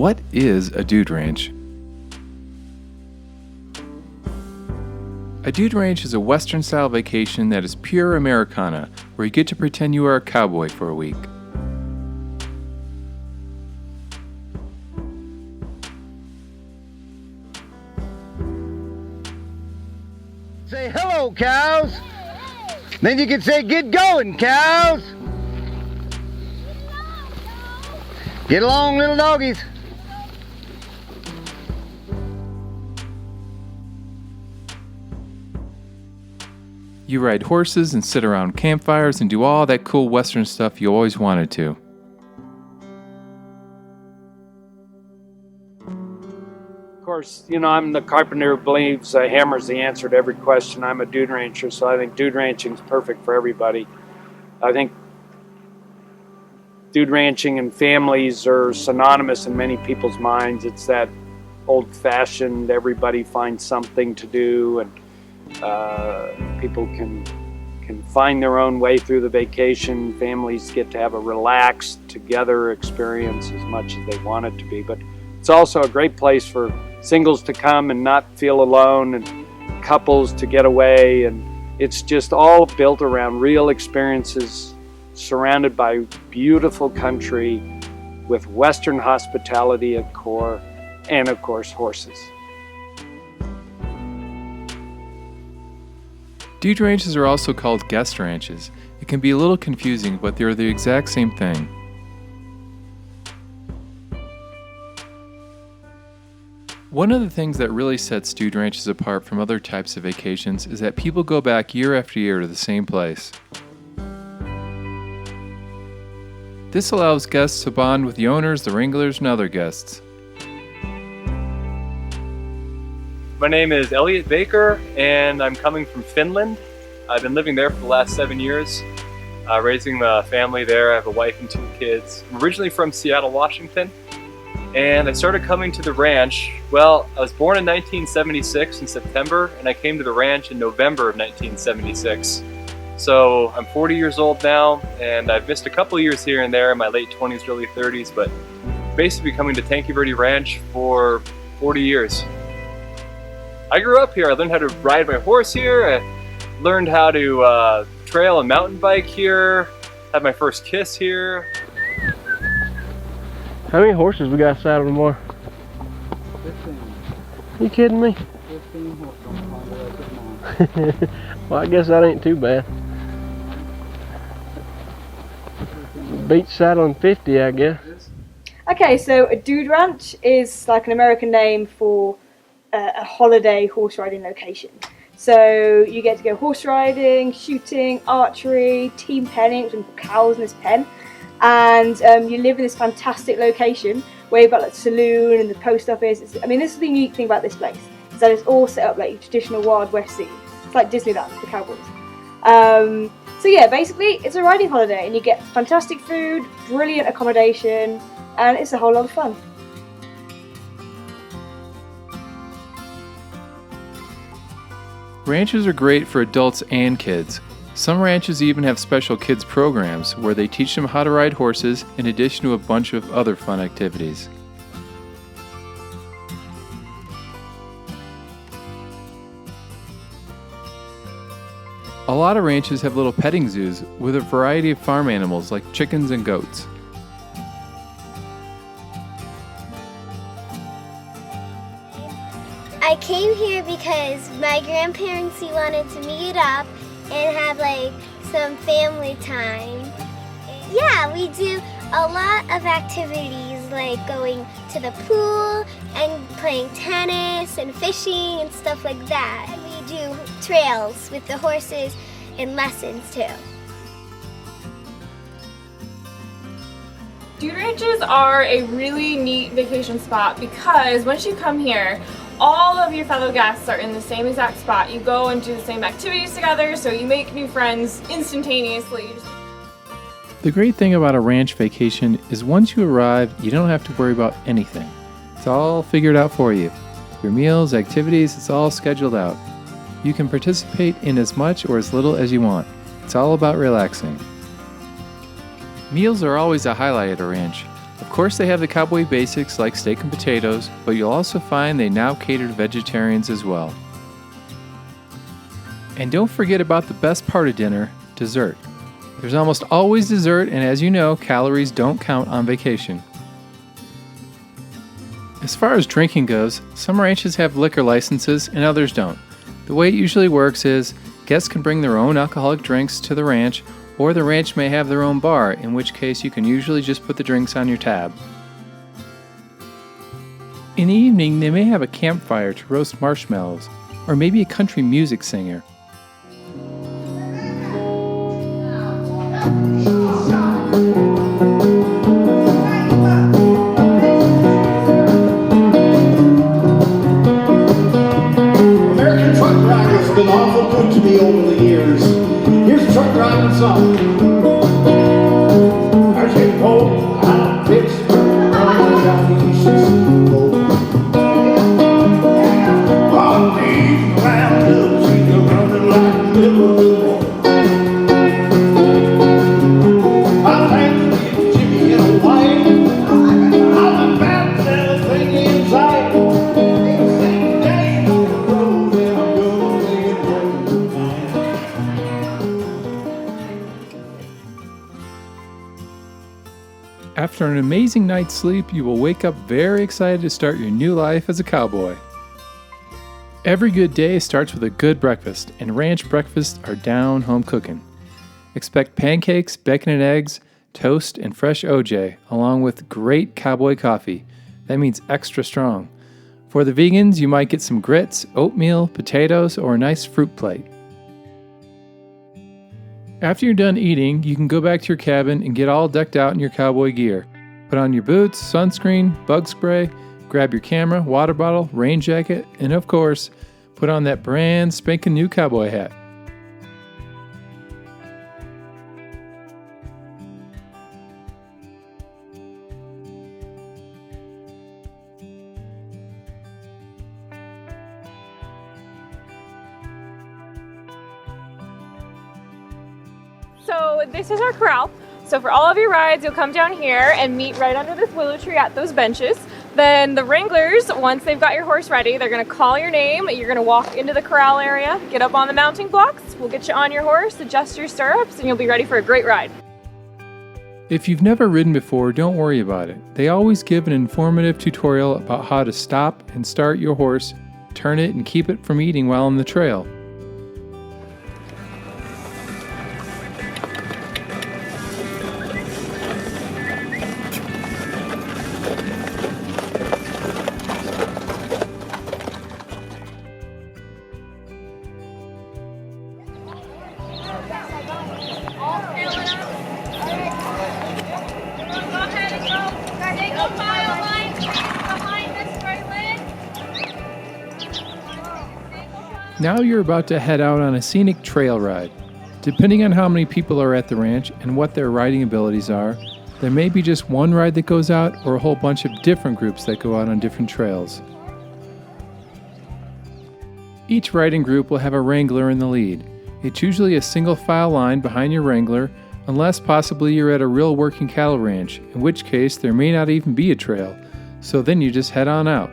What is a dude ranch? A dude ranch is a Western-style vacation that is pure Americana, where you get to pretend you are a cowboy for a week. Say hello, cows. Then you can say, get going, cows. Get along, little doggies. You ride horses and sit around campfires and do all that cool Western stuff you always wanted to. Of course, I'm the carpenter who believes a hammer's the answer to every question. I'm a dude rancher, so I think dude ranching is perfect for everybody. I think dude ranching and families are synonymous in many people's minds. It's that old-fashioned, everybody finds something to do, and people can find their own way through the vacation. Families get to have a relaxed, together experience as much as they want it to be. But it's also a great place for singles to come and not feel alone, and couples to get away. And it's just all built around real experiences, surrounded by beautiful country with Western hospitality at core, and of course horses. Dude ranches are also called guest ranches. It can be a little confusing, but they're the exact same thing. One of the things that really sets dude ranches apart from other types of vacations is that people go back year after year to the same place. This allows guests to bond with the owners, the wranglers, and other guests. My name is Elliot Baker, and I'm coming from Finland. I've been living there for the last 7 years, raising a family there. I have a wife and 2 kids. I'm originally from Seattle, Washington, and I started coming to the ranch. Well, I was born in 1976 in September, and I came to the ranch in November of 1976. So I'm 40 years old now, and I've missed a couple years here and there in my late 20s, early 30s, but basically coming to Tanque Verde Ranch for 40 years. I grew up here. I learned how to ride my horse here. I learned how to trail and mountain bike here. Had my first kiss here. How many horses we got saddled tomorrow? 15. You kidding me? 15 horses on my way to mine. Well, I guess that ain't too bad. Beats saddling 50, I guess. Okay, so a dude ranch is like an American name for a holiday horse riding location. So you get to go horse riding, shooting, archery, team penning, which is cows in this pen, and you live in this fantastic location where you've got like the saloon and the post office. This is the unique thing about this place, is that it's all set up like your traditional Wild West scene. It's like Disneyland for cowboys. So yeah, basically it's a riding holiday, and you get fantastic food, brilliant accommodation, and it's a whole lot of fun. Ranches are great for adults and kids. Some ranches even have special kids programs where they teach them how to ride horses in addition to a bunch of other fun activities. A lot of ranches have little petting zoos with a variety of farm animals like chickens and goats. I came here because my grandparents wanted to meet up and have like some family time. Yeah, we do a lot of activities like going to the pool and playing tennis and fishing and stuff like that. And we do trails with the horses and lessons too. Dude ranches are a really neat vacation spot because once you come here, all of your fellow guests are in the same exact spot. You go and do the same activities together, so you make new friends instantaneously. The great thing about a ranch vacation is once you arrive, you don't have to worry about anything. It's all figured out for you. Your meals, activities, it's all scheduled out. You can participate in as much or as little as you want. It's all about relaxing. Meals are always a highlight at a ranch. Of course, they have the cowboy basics like steak and potatoes, but you'll also find they now cater to vegetarians as well. And don't forget about the best part of dinner, dessert. There's almost always dessert, and as you know, calories don't count on vacation. As far as drinking goes, some ranches have liquor licenses and others don't. The way it usually works is guests can bring their own alcoholic drinks to the ranch, or the ranch may have their own bar, in which case you can usually just put the drinks on your tab. In the evening, they may have a campfire to roast marshmallows, or maybe a country music singer. American truck drivers have been awful good to me over the years. Here's a truck driving song. I was getting cold, I fixed down the east coast. On these roundups, she's running like a river. I think it's Jimmy and a wife. I'm about to tell a thing in sight. Same day on the road, and I'm gonna make it home tonight. After an amazing night's sleep, you will wake up very excited to start your new life as a cowboy. Every good day starts with a good breakfast, and ranch breakfasts are down home cooking. Expect pancakes, bacon and eggs, toast, and fresh OJ, along with great cowboy coffee. That means extra strong. For the vegans, you might get some grits, oatmeal, potatoes, or a nice fruit plate. After you're done eating, you can go back to your cabin and get all decked out in your cowboy gear. Put on your boots, sunscreen, bug spray, grab your camera, water bottle, rain jacket, and of course, put on that brand spanking new cowboy hat. So this is our corral. So for all of your rides, you'll come down here and meet right under this willow tree at those benches. Then the wranglers, once they've got your horse ready, they're gonna call your name. You're gonna walk into the corral area, get up on the mounting blocks. We'll get you on your horse, adjust your stirrups, and you'll be ready for a great ride. If you've never ridden before, don't worry about it. They always give an informative tutorial about how to stop and start your horse, turn it, and keep it from eating while on the trail. Now you're about to head out on a scenic trail ride. Depending on how many people are at the ranch and what their riding abilities are, there may be just one ride that goes out or a whole bunch of different groups that go out on different trails. Each riding group will have a wrangler in the lead. It's usually a single file line behind your wrangler, unless possibly you're at a real working cattle ranch, in which case there may not even be a trail, so then you just head on out.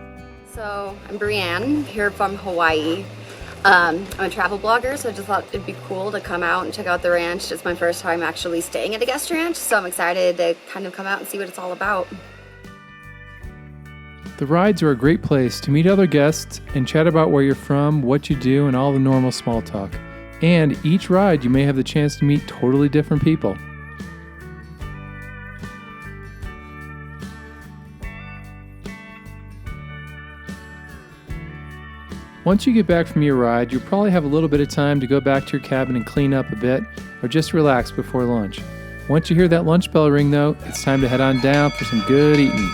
So I'm Brianne, here from Hawaii. I'm a travel blogger, so I just thought it'd be cool to come out and check out the ranch. It's my first time actually staying at a guest ranch, so I'm excited to kind of come out and see what it's all about. The rides are a great place to meet other guests and chat about where you're from, what you do, and all the normal small talk. And each ride you may have the chance to meet totally different people. Once you get back from your ride, you'll probably have a little bit of time to go back to your cabin and clean up a bit, or just relax before lunch. Once you hear that lunch bell ring though, it's time to head on down for some good eating.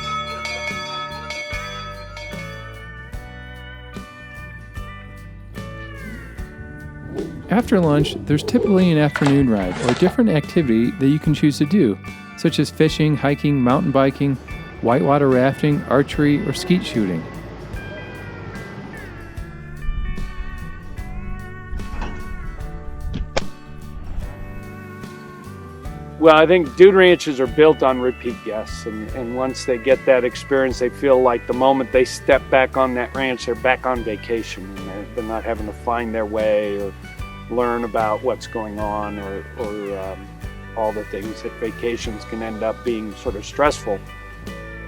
After lunch, there's typically an afternoon ride or a different activity that you can choose to do, such as fishing, hiking, mountain biking, whitewater rafting, archery, or skeet shooting. Well, I think dude ranches are built on repeat guests, and once they get that experience, they feel like the moment they step back on that ranch, they're back on vacation, and they're not having to find their way or learn about what's going on or all the things that vacations can end up being sort of stressful.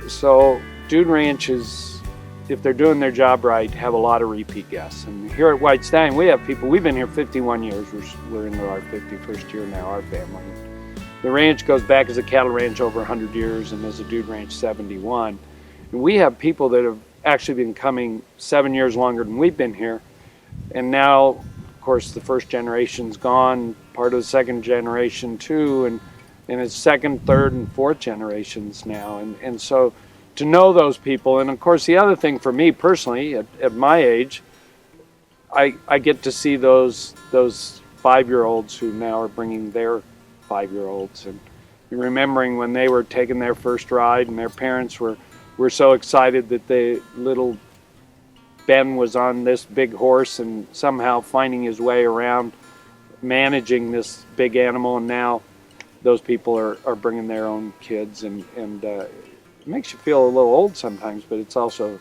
So dude ranches, if they're doing their job right, have a lot of repeat guests. And here at White Stallion, we have people, we've been here 51 years, we're into our 51st year now, our family. The ranch goes back as a cattle ranch over 100 years and as a dude ranch 71. And we have people that have actually been coming 7 years longer than we've been here. And now, of course, the first generation's gone, part of the second generation too, and it's second, third, and fourth generations now. And so to know those people, and of course the other thing for me personally, at my age, I get to see those 5-year-olds who now are bringing their 5-year-olds, and remembering when they were taking their first ride and their parents were so excited that the little Ben was on this big horse and somehow finding his way around managing this big animal, and now those people are bringing their own kids, and it makes you feel a little old sometimes, but it's also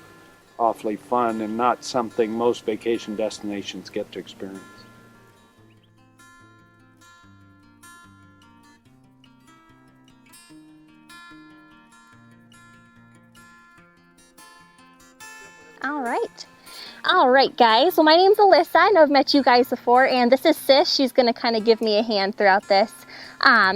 awfully fun and not something most vacation destinations get to experience. All right, guys. Well, my name's Alyssa. I know I've met you guys before, and this is Sis. She's going to kind of give me a hand throughout this.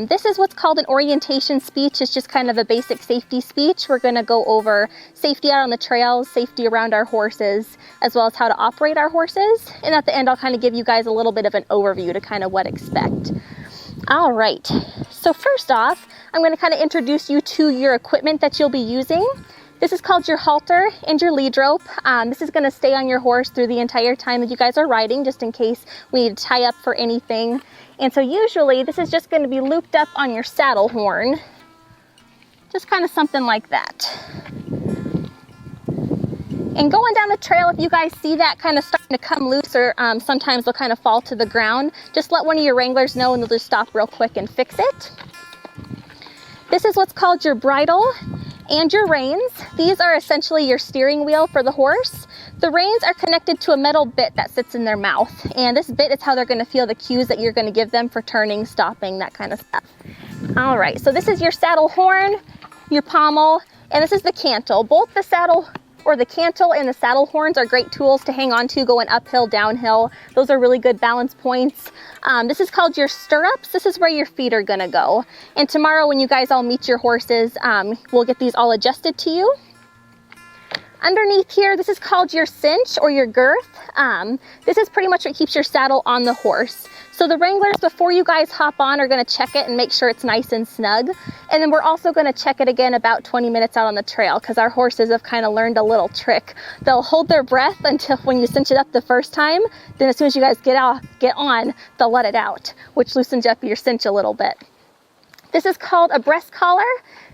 This is what's called an orientation speech. It's just kind of a basic safety speech. We're going to go over safety out on the trails, safety around our horses, as well as how to operate our horses. And at the end, I'll kind of give you guys a little bit of an overview to kind of what expect. All right. So first off, I'm going to kind of introduce you to your equipment that you'll be using. This is called your halter and your lead rope. This is going to stay on your horse through the entire time that you guys are riding, just in case we need to tie up for anything. And so usually this is just going to be looped up on your saddle horn, just kind of something like that. And going down the trail, if you guys see that kind of starting to come loose, or sometimes they'll kind of fall to the ground, just let one of your wranglers know and they'll just stop real quick and fix it. This is what's called your bridle and your reins. These are essentially your steering wheel for the horse. The reins are connected to a metal bit that sits in their mouth, and this bit is how they're going to feel the cues that you're going to give them for turning, stopping, that kind of stuff. All right, so this is your saddle horn, your pommel, and this is the cantle. Both the saddle or the cantle and the saddle horns are great tools to hang on to going uphill, downhill. Those are really good balance points. This is called your stirrups. This is where your feet are gonna go. And tomorrow when you guys all meet your horses, we'll get these all adjusted to you. Underneath here, this is called your cinch or your girth. This is pretty much what keeps your saddle on the horse. So the wranglers, before you guys hop on, are gonna check it and make sure it's nice and snug. And then we're also gonna check it again about 20 minutes out on the trail, because our horses have kind of learned a little trick. They'll hold their breath until when you cinch it up the first time, then as soon as you guys get on, they'll let it out, which loosens up your cinch a little bit. This is called a breast collar.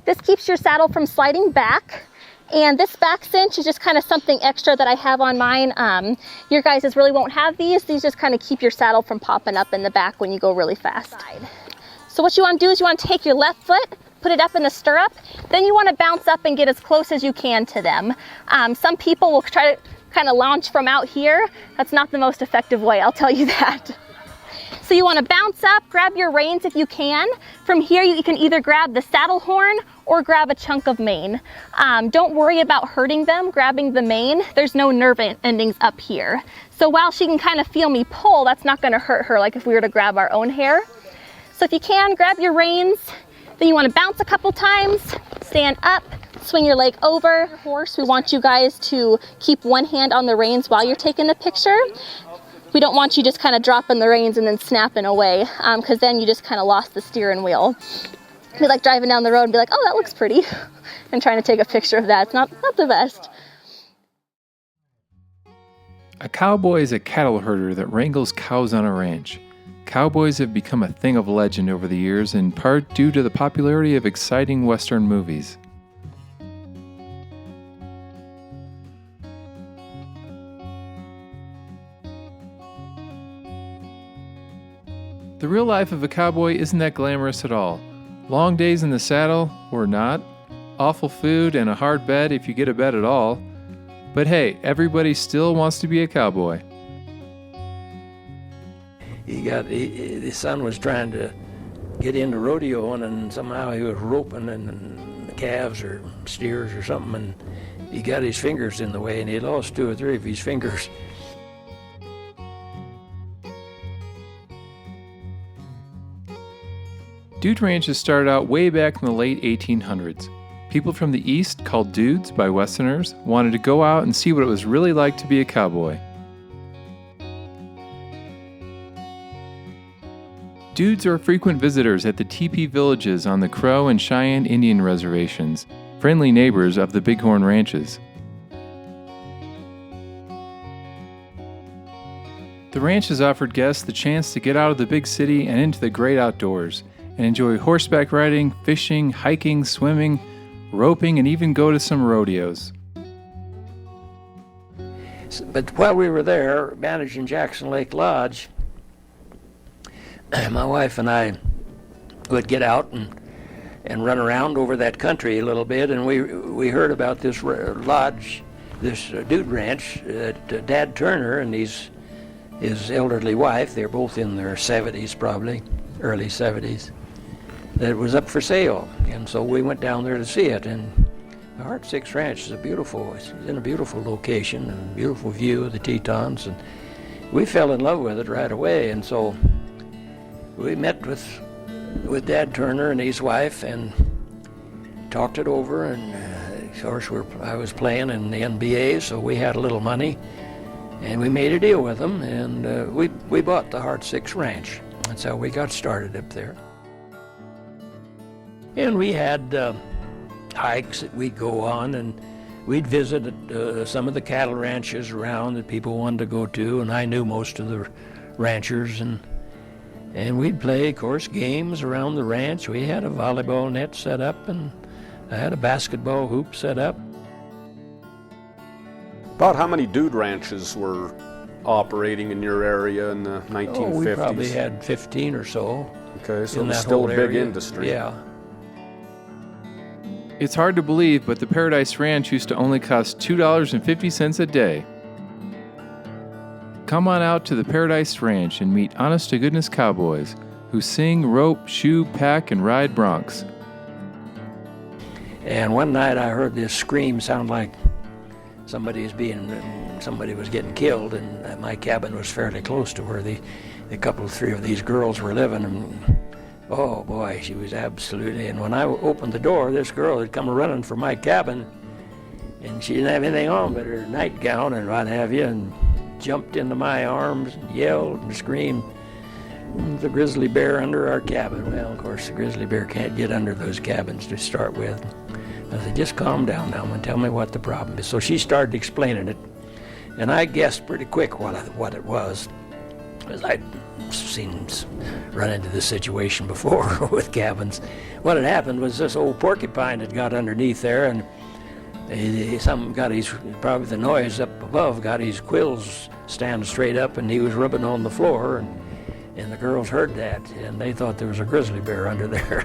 This keeps your saddle from sliding back. And this back cinch is just kind of something extra that I have on mine. Your guys really won't have these. These just kind of keep your saddle from popping up in the back when you go really fast. So what you want to do is you want to take your left foot, put it up in the stirrup, then you want to bounce up and get as close as you can to them. Some people will try to kind of launch from out here. That's not the most effective way, I'll tell you that. So you want to bounce up, grab your reins if you can. From here you can either grab the saddle horn or grab a chunk of mane. Don't worry about hurting them, grabbing the mane. There's no nerve endings up here. So while she can kind of feel me pull, that's not going to hurt her like if we were to grab our own hair. So if you can, grab your reins. Then you want to bounce a couple times, stand up, swing your leg over. Your horse, we want you guys to keep one hand on the reins while you're taking the picture. We don't want you just kind of dropping the reins and then snapping away, because then you just kind of lost the steering wheel. We like driving down the road and be like, oh, that looks pretty, and trying to take a picture of that. It's not the best. A cowboy is a cattle herder that wrangles cows on a ranch. Cowboys have become a thing of legend over the years, in part due to the popularity of exciting Western movies. The real life of a cowboy isn't that glamorous at all. Long days in the saddle or not, awful food and a hard bed if you get a bed at all. But hey, everybody still wants to be a cowboy. The son was trying to get into rodeoing, and somehow he was roping and calves or steers or something, and he got his fingers in the way, and he lost 2 or 3 of his fingers. Dude ranches started out way back in the late 1800s. People from the East, called dudes by Westerners, wanted to go out and see what it was really like to be a cowboy. Dudes are frequent visitors at the teepee villages on the Crow and Cheyenne Indian reservations, friendly neighbors of the Bighorn ranches. The ranches offered guests the chance to get out of the big city and into the great outdoors, and enjoy horseback riding, fishing, hiking, swimming, roping, and even go to some rodeos. But while we were there managing Jackson Lake Lodge, my wife and I would get out and run around over that country a little bit, and we heard about this lodge, this dude ranch that Dad Turner and his elderly wife, they're both in their 70s probably, early 70s, that it was up for sale. And so we went down there to see it, and the Heart Six Ranch is it's in a beautiful location and a beautiful view of the Tetons, and we fell in love with it right away. And so we met with Dad Turner and his wife and talked it over, and of course I was playing in the NBA, so we had a little money, and we made a deal with them, and we bought the Heart Six Ranch. That's how we got started up there. And we had hikes that we'd go on, and we'd visit some of the cattle ranches around that people wanted to go to, and I knew most of the ranchers, and we'd play, of course, games around the ranch. We had a volleyball net set up, and I had a basketball hoop set up. About how many dude ranches were operating in your area in the 1950s? Oh, we probably had 15 or so. Okay, so it was still a big industry. Yeah. It's hard to believe, but the Paradise Ranch used to only cost $2.50 a day. Come on out to the Paradise Ranch and meet honest-to-goodness cowboys who sing, rope, shoe, pack, and ride broncs. And one night I heard this scream sound like somebody was getting killed, and my cabin was fairly close to where the couple, 3 of these girls were living. And oh boy, she was absolutely, and when I opened the door, this girl had come running for my cabin, and she didn't have anything on but her nightgown and what have you, and jumped into my arms and yelled and screamed, "The grizzly bear under our cabin." Well, of course, the grizzly bear can't get under those cabins to start with. I said, "Just calm down now and tell me what the problem is." So she started explaining it, and I guessed pretty quick what it was, because I'd run into this situation before with cabins. What had happened was this old porcupine had got underneath there, and something got probably the noise up above, got his quills standing straight up, and he was rubbing on the floor, and the girls heard that, and they thought there was a grizzly bear under there.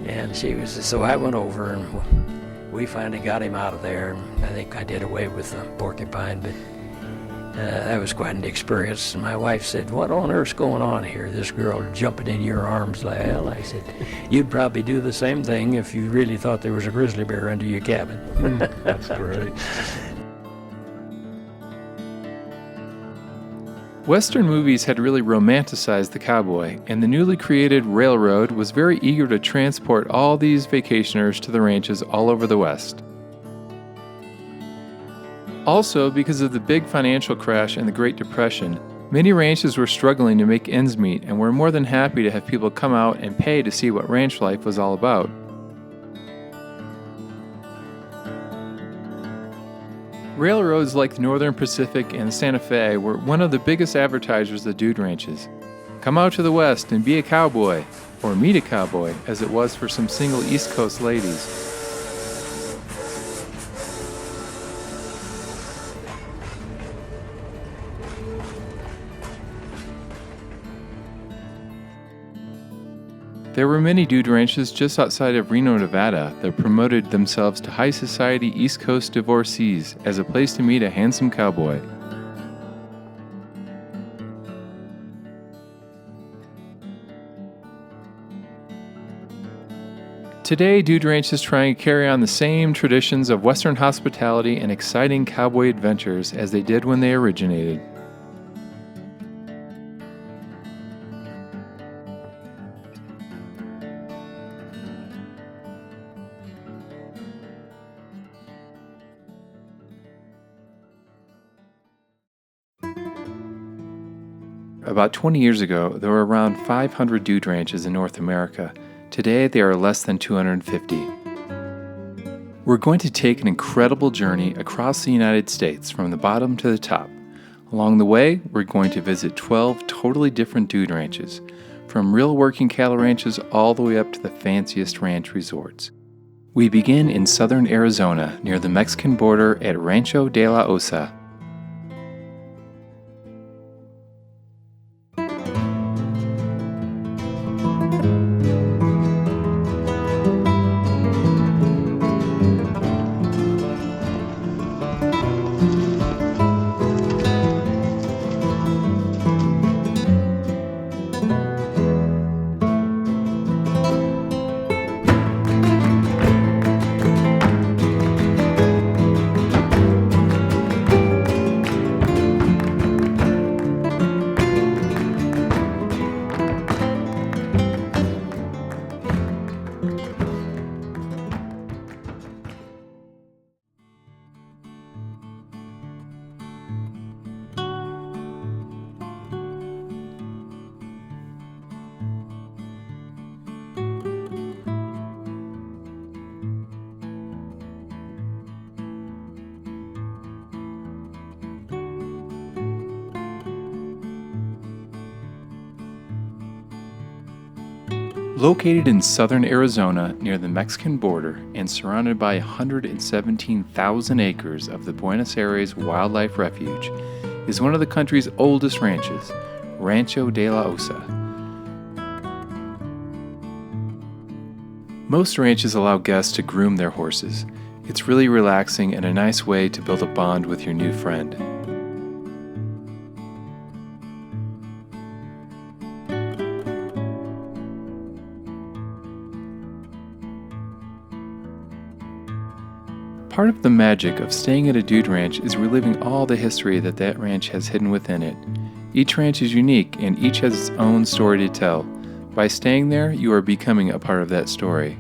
And so I went over, and we finally got him out of there. I think I did away with the porcupine, but that was quite an experience. And my wife said, "What on earth's going on here? This girl jumping in your arms." Well, I said, "You'd probably do the same thing if you really thought there was a grizzly bear under your cabin." That's great. Western movies had really romanticized the cowboy, and the newly created railroad was very eager to transport all these vacationers to the ranches all over the West. Also, because of the big financial crash and the Great Depression, many ranches were struggling to make ends meet and were more than happy to have people come out and pay to see what ranch life was all about. Railroads like the Northern Pacific and Santa Fe were one of the biggest advertisers of dude ranches. Come out to the West and be a cowboy, or meet a cowboy, as it was for some single East Coast ladies. There were many dude ranches just outside of Reno, Nevada that promoted themselves to high society East Coast divorcees as a place to meet a handsome cowboy. Today, dude ranches try and carry on the same traditions of Western hospitality and exciting cowboy adventures as they did when they originated. About 20 years ago, there were around 500 dude ranches in North America. Today, there are less than 250. We're going to take an incredible journey across the United States from the bottom to the top. Along the way, we're going to visit 12 totally different dude ranches, from real working cattle ranches all the way up to the fanciest ranch resorts. We begin in southern Arizona near the Mexican border at Rancho de la Ossa. Located in southern Arizona near the Mexican border and surrounded by 117,000 acres of the Buenos Aires Wildlife Refuge, is one of the country's oldest ranches, Rancho de la Ossa. Most ranches allow guests to groom their horses. It's really relaxing and a nice way to build a bond with your new friend. Part of the magic of staying at a dude ranch is reliving all the history that ranch has hidden within it. Each ranch is unique and each has its own story to tell. By staying there, you are becoming a part of that story.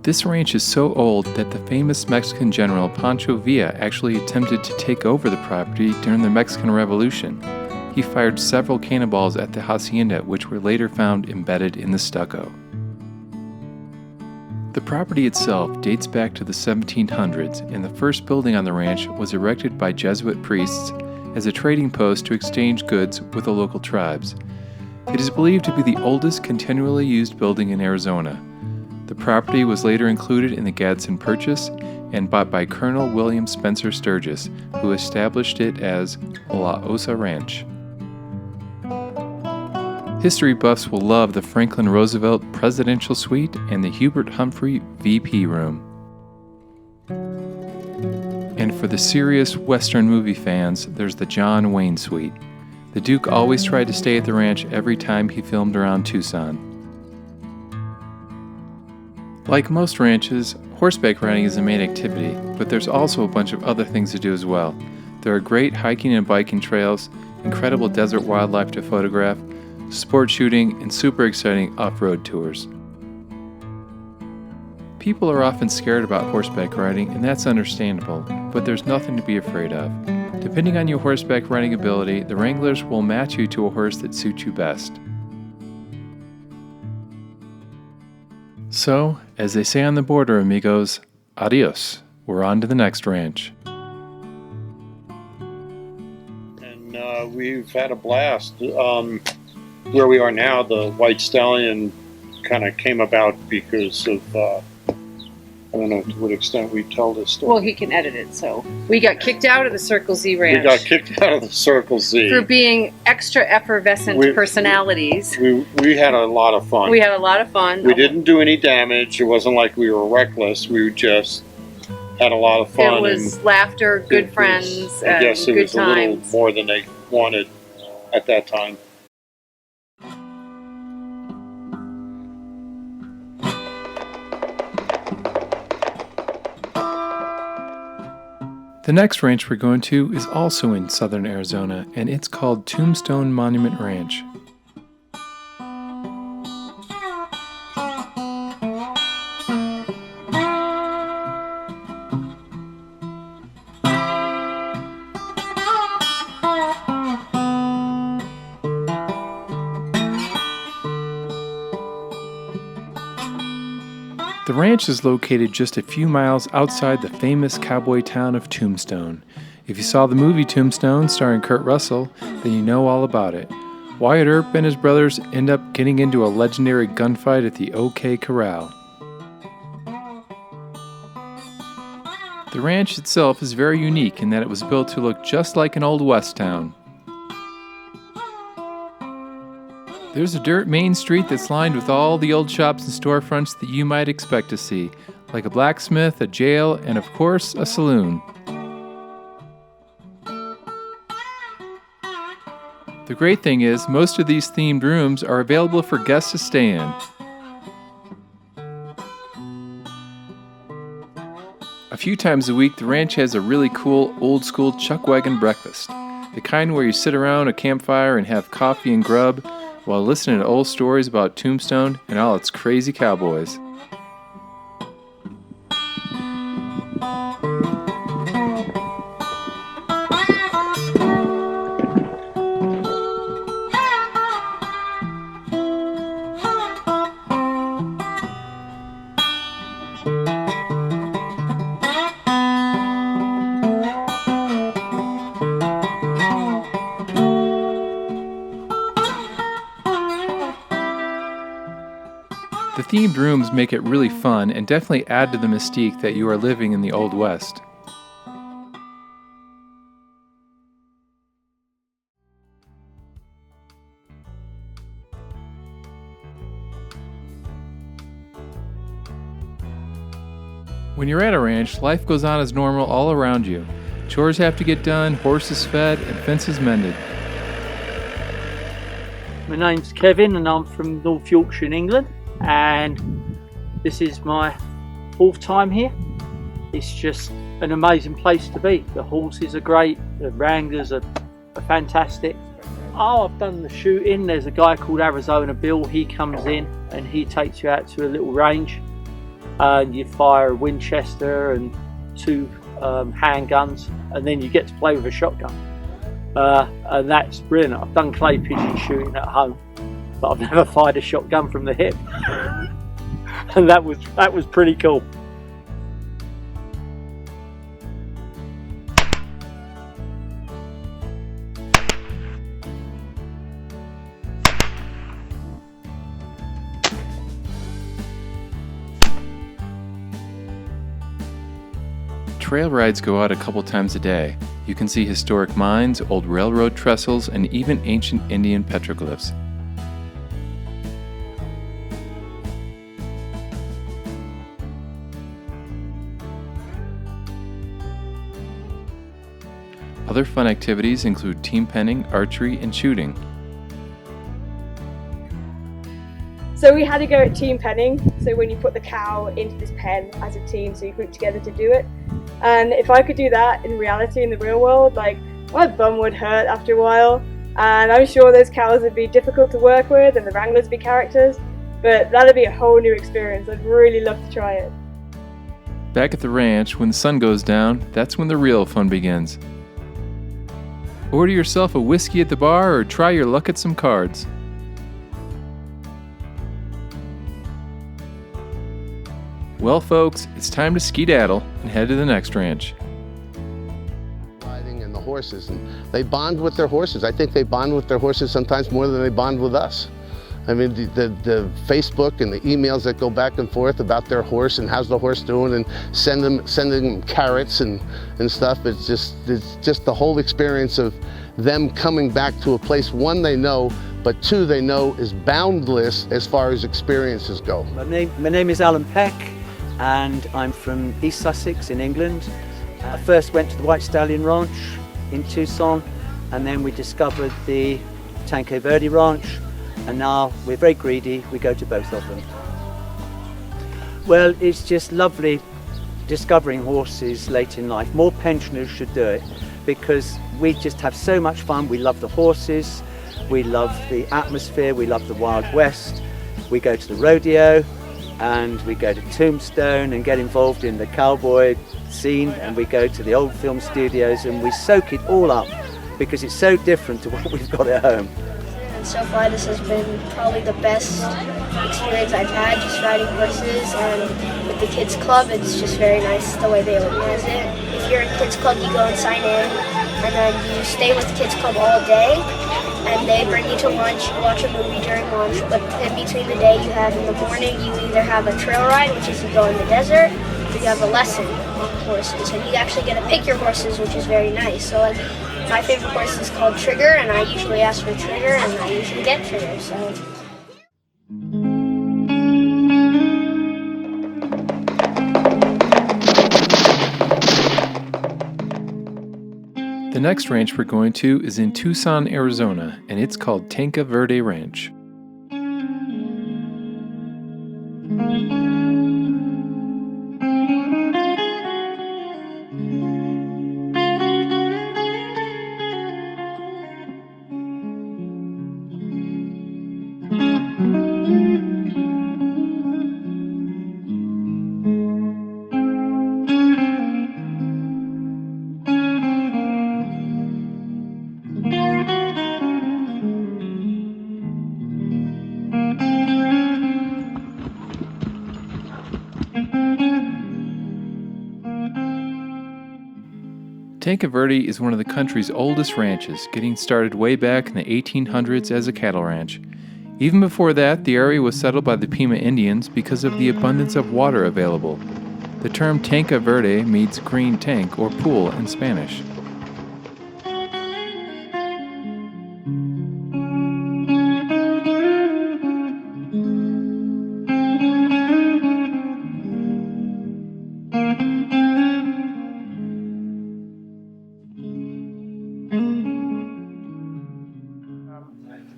This ranch is so old that the famous Mexican general Pancho Villa actually attempted to take over the property during the Mexican Revolution. He fired several cannonballs at the hacienda, which were later found embedded in the stucco. The property itself dates back to the 1700s, and the first building on the ranch was erected by Jesuit priests as a trading post to exchange goods with the local tribes. It is believed to be the oldest continually used building in Arizona. The property was later included in the Gadsden Purchase and bought by Colonel William Spencer Sturgis, who established it as La Ossa Ranch. History buffs will love the Franklin Roosevelt Presidential Suite and the Hubert Humphrey VP Room. And for the serious Western movie fans, there's the John Wayne Suite. The Duke always tried to stay at the ranch every time he filmed around Tucson. Like most ranches, horseback riding is the main activity, but there's also a bunch of other things to do as well. There are great hiking and biking trails, incredible desert wildlife to photograph, sport shooting, and super exciting off-road tours. People are often scared about horseback riding, and that's understandable, but there's nothing to be afraid of. Depending on your horseback riding ability, the wranglers will match you to a horse that suits you best. So, as they say on the border, amigos, adios. We're on to the next ranch. And we've had a blast. Where we are now, the White Stallion kind of came about because of I don't know to what extent we tell this story. Well, he can edit it, so. We got kicked out of the Circle Z Ranch. We got kicked out of the Circle Z. For being extra effervescent personalities. We had a lot of fun. We had a lot of fun. We didn't do any damage. It wasn't like we were reckless. We just had a lot of fun. It was laughter, good friends, I guess it good was times. a little more than they wanted at that time. The next ranch we're going to is also in southern Arizona, and it's called Tombstone Monument Ranch. The ranch is located just a few miles outside the famous cowboy town of Tombstone. If you saw the movie Tombstone starring Kurt Russell, then you know all about it. Wyatt Earp and his brothers end up getting into a legendary gunfight at the OK Corral. The ranch itself is very unique in that it was built to look just like an Old West town. There's a dirt main street that's lined with all the old shops and storefronts that you might expect to see, like a blacksmith, a jail, and of course, a saloon. The great thing is, most of these themed rooms are available for guests to stay in. A few times a week, the ranch has a really cool, old-school chuck wagon breakfast. The kind where you sit around a campfire and have coffee and grub, while listening to old stories about Tombstone and all its crazy cowboys. The themed rooms make it really fun and definitely add to the mystique that you are living in the Old West. When you're at a ranch, life goes on as normal all around you. Chores have to get done, horses fed, and fences mended. My name's Kevin and I'm from North Yorkshire in England, and this is my 4th time here. It's just an amazing place to be. The horses are great, the wranglers are fantastic. Oh, I've done the shooting. There's a guy called Arizona Bill. He comes in and he takes you out to a little range and you fire a Winchester and 2 handguns, and then you get to play with a shotgun. And that's brilliant. I've done clay pigeon shooting at home, but I've never fired a shotgun from the hip. And that was pretty cool. Trail rides go out a couple times a day. You can see historic mines, old railroad trestles, and even ancient Indian petroglyphs. Other fun activities include team penning, archery, and shooting. So we had to go at team penning, so when you put the cow into this pen as a team, so you group together to do it. And if I could do that in reality, in the real world, like, my bum would hurt after a while, and I'm sure those cows would be difficult to work with and the wranglers would be characters, but that'd be a whole new experience. I'd really love to try it. Back at the ranch, when the sun goes down, that's when the real fun begins. Order yourself a whiskey at the bar or try your luck at some cards. Well, folks, it's time to skedaddle and head to the next ranch. Riding and the horses, and they bond with their horses. I think they bond with their horses sometimes more than they bond with us. I mean, the Facebook and the emails that go back and forth about their horse and how's the horse doing, and sending them carrots and stuff. It's just the whole experience of them coming back to a place, one, they know, but two, they know is boundless as far as experiences go. My name is Alan Peck, and I'm from East Sussex in England. I first went to the White Stallion Ranch in Tucson, and then we discovered the Tanque Verde Ranch, and now we're very greedy, we go to both of them. Well, it's just lovely discovering horses late in life. More pensioners should do it, because we just have so much fun. We love the horses, we love the atmosphere, we love the Wild West. We go to the rodeo, and we go to Tombstone and get involved in the cowboy scene, and we go to the old film studios, and we soak it all up because it's so different to what we've got at home. And so far this has been probably the best experience I've had, just riding horses. And with the kids club, it's just very nice the way they organize it. If you're in kids club, you go and sign in, and then you stay with kids club all day, and they bring you to lunch, you watch a movie during lunch, but in between the day you have, in the morning, you either have a trail ride, which is you go in the desert, or you have a lesson on horses, and you actually get to pick your horses, which is very nice. So like, my favorite horse is called Trigger, and I usually ask for Trigger, and I usually get Trigger, so. The next ranch we're going to is in Tucson, Arizona, and it's called Tanque Verde Ranch. Tanque Verde is one of the country's oldest ranches, getting started way back in the 1800s as a cattle ranch. Even before that, the area was settled by the Pima Indians because of the abundance of water available. The term Tanque Verde means green tank or pool in Spanish.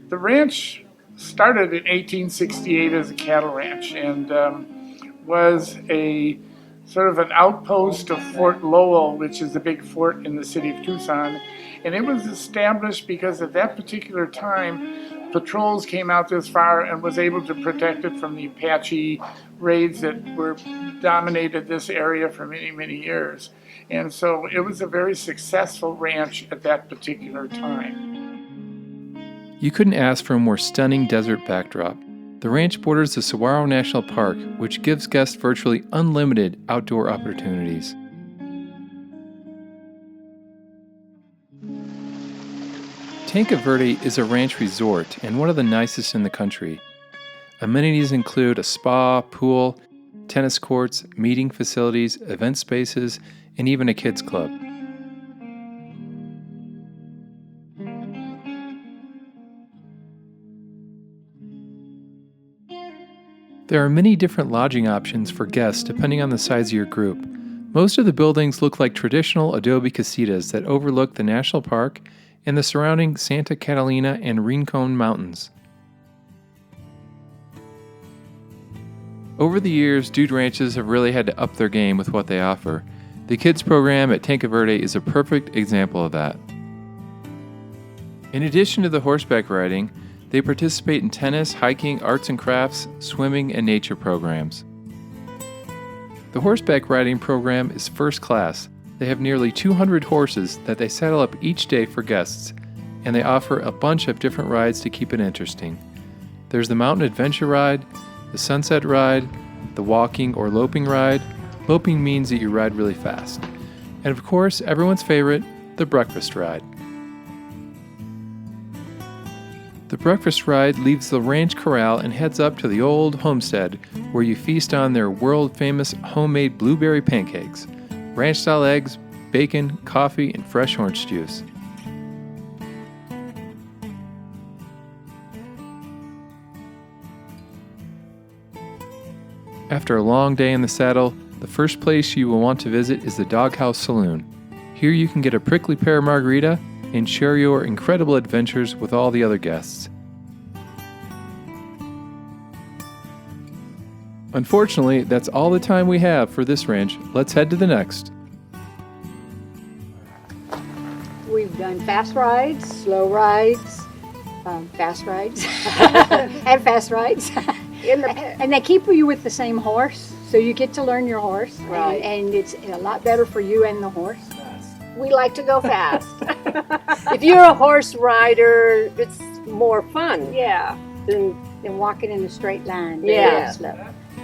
The ranch started in 1868 as a cattle ranch and was a sort of an outpost of Fort Lowell, which is a big fort in the city of Tucson. And it was established because at that particular time, patrols came out this far and was able to protect it from the Apache raids that were dominated this area for many, many years. And so it was a very successful ranch at that particular time. You couldn't ask for a more stunning desert backdrop. The ranch borders the Saguaro National Park, which gives guests virtually unlimited outdoor opportunities. Tanque Verde is a ranch resort and one of the nicest in the country. Amenities include a spa, pool, tennis courts, meeting facilities, event spaces, and even a kids club. There are many different lodging options for guests depending on the size of your group. Most of the buildings look like traditional adobe casitas that overlook the national park and the surrounding Santa Catalina and Rincon Mountains. Over the years, dude ranches have really had to up their game with what they offer. The kids program at Tanque Verde is a perfect example of that. In addition to the horseback riding, they participate in tennis, hiking, arts and crafts, swimming, and nature programs. The horseback riding program is first class. They have nearly 200 horses that they saddle up each day for guests, and they offer a bunch of different rides to keep it interesting. There's the mountain adventure ride, the sunset ride, the walking or loping ride. Loping means that you ride really fast. And of course, everyone's favorite, the breakfast ride. The breakfast ride leaves the ranch corral and heads up to the old homestead, where you feast on their world-famous homemade blueberry pancakes, ranch-style eggs, bacon, coffee, and fresh orange juice. After a long day in the saddle, the first place you will want to visit is the Doghouse Saloon. Here you can get a prickly pear margarita and share your incredible adventures with all the other guests. Unfortunately, that's all the time we have for this ranch. Let's head to the next. We've done fast rides, slow rides, fast rides, and fast rides. And they keep you with the same horse, so you get to learn your horse. Right. And it's a lot better for you and the horse. We like to go fast. If you're a horse rider, it's more fun. Yeah. Than walking in a straight line. Yeah. Slow.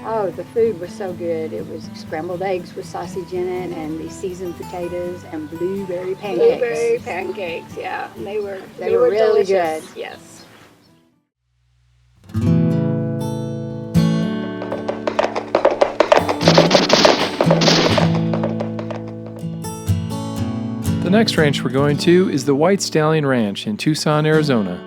Oh, the food was so good. It was scrambled eggs with sausage in it, and the seasoned potatoes and blueberry pancakes. Blueberry pancakes, yeah. They were really delicious. good. Yes. The next ranch we're going to is the White Stallion Ranch in Tucson, Arizona.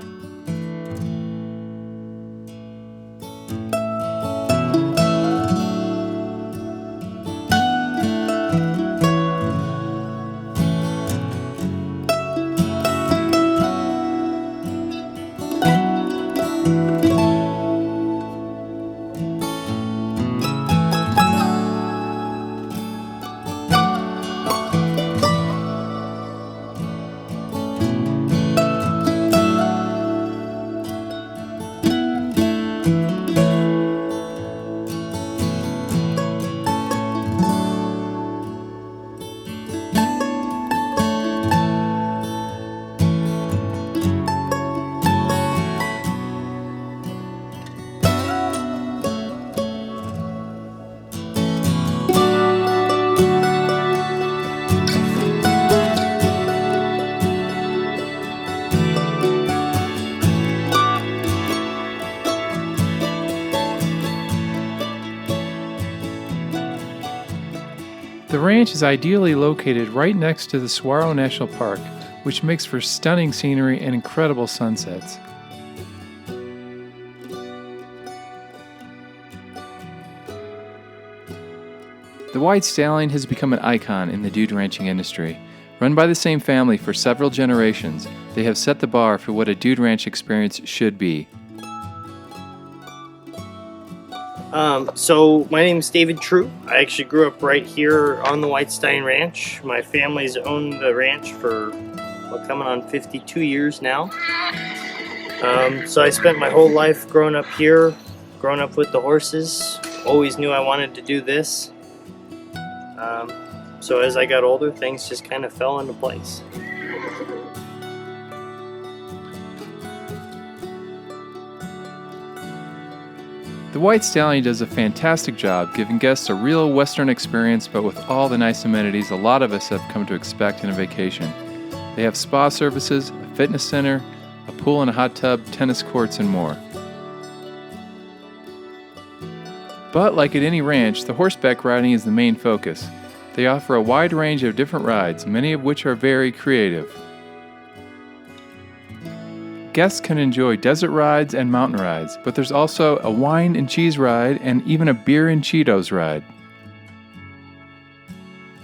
The ranch is ideally located right next to the Saguaro National Park, which makes for stunning scenery and incredible sunsets. The White Stallion has become an icon in the dude ranching industry. Run by the same family for several generations, they have set the bar for what a dude ranch experience should be. So my name is David True. I actually grew up right here on the White Stallion Ranch. My family's owned the ranch for coming on 52 years now. So I spent my whole life growing up here, growing up with the horses. Always knew I wanted to do this. So as I got older, things just kind of fell into place. The White Stallion does a fantastic job giving guests a real Western experience, but with all the nice amenities a lot of us have come to expect in a vacation. They have spa services, a fitness center, a pool and a hot tub, tennis courts, and more. But like at any ranch, the horseback riding is the main focus. They offer a wide range of different rides, many of which are very creative. Guests can enjoy desert rides and mountain rides, but there's also a wine and cheese ride and even a beer and Cheetos ride.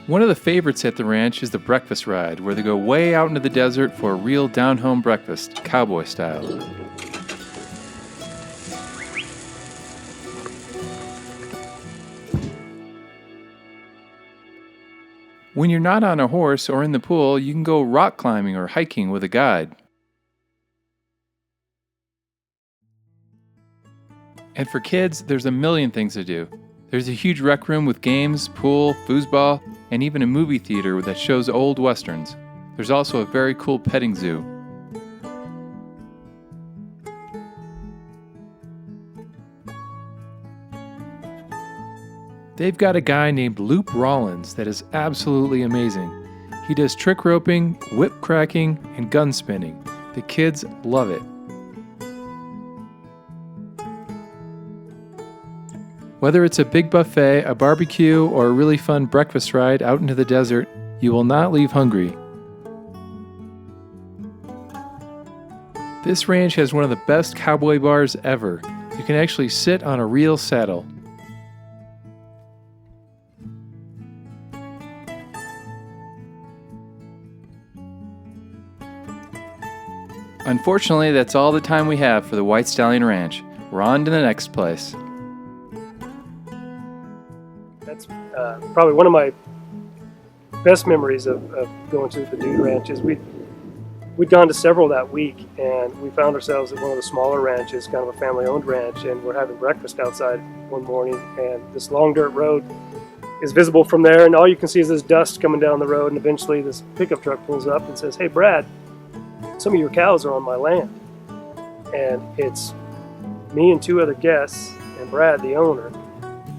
One of the favorites at the ranch is the breakfast ride, where they go way out into the desert for a real down-home breakfast, cowboy style. When you're not on a horse or in the pool, you can go rock climbing or hiking with a guide. And for kids, there's a million things to do. There's a huge rec room with games, pool, foosball, and even a movie theater that shows old westerns. There's also a very cool petting zoo. They've got a guy named Loop Rollins that is absolutely amazing. He does trick roping, whip cracking, and gun spinning. The kids love it. Whether it's a big buffet, a barbecue, or a really fun breakfast ride out into the desert, you will not leave hungry. This ranch has one of the best cowboy bars ever. You can actually sit on a real saddle. Unfortunately, that's all the time we have for the White Stallion Ranch. We're on to the next place. That's probably one of my best memories of going to the Dude Ranch is we'd gone to several that week, and we found ourselves at one of the smaller ranches, kind of a family-owned ranch, and we're having breakfast outside one morning, and this long dirt road is visible from there, and all you can see is this dust coming down the road, and eventually this pickup truck pulls up and says, "Hey Brad, some of your cows are on my land." And it's me and two other guests and Brad, the owner.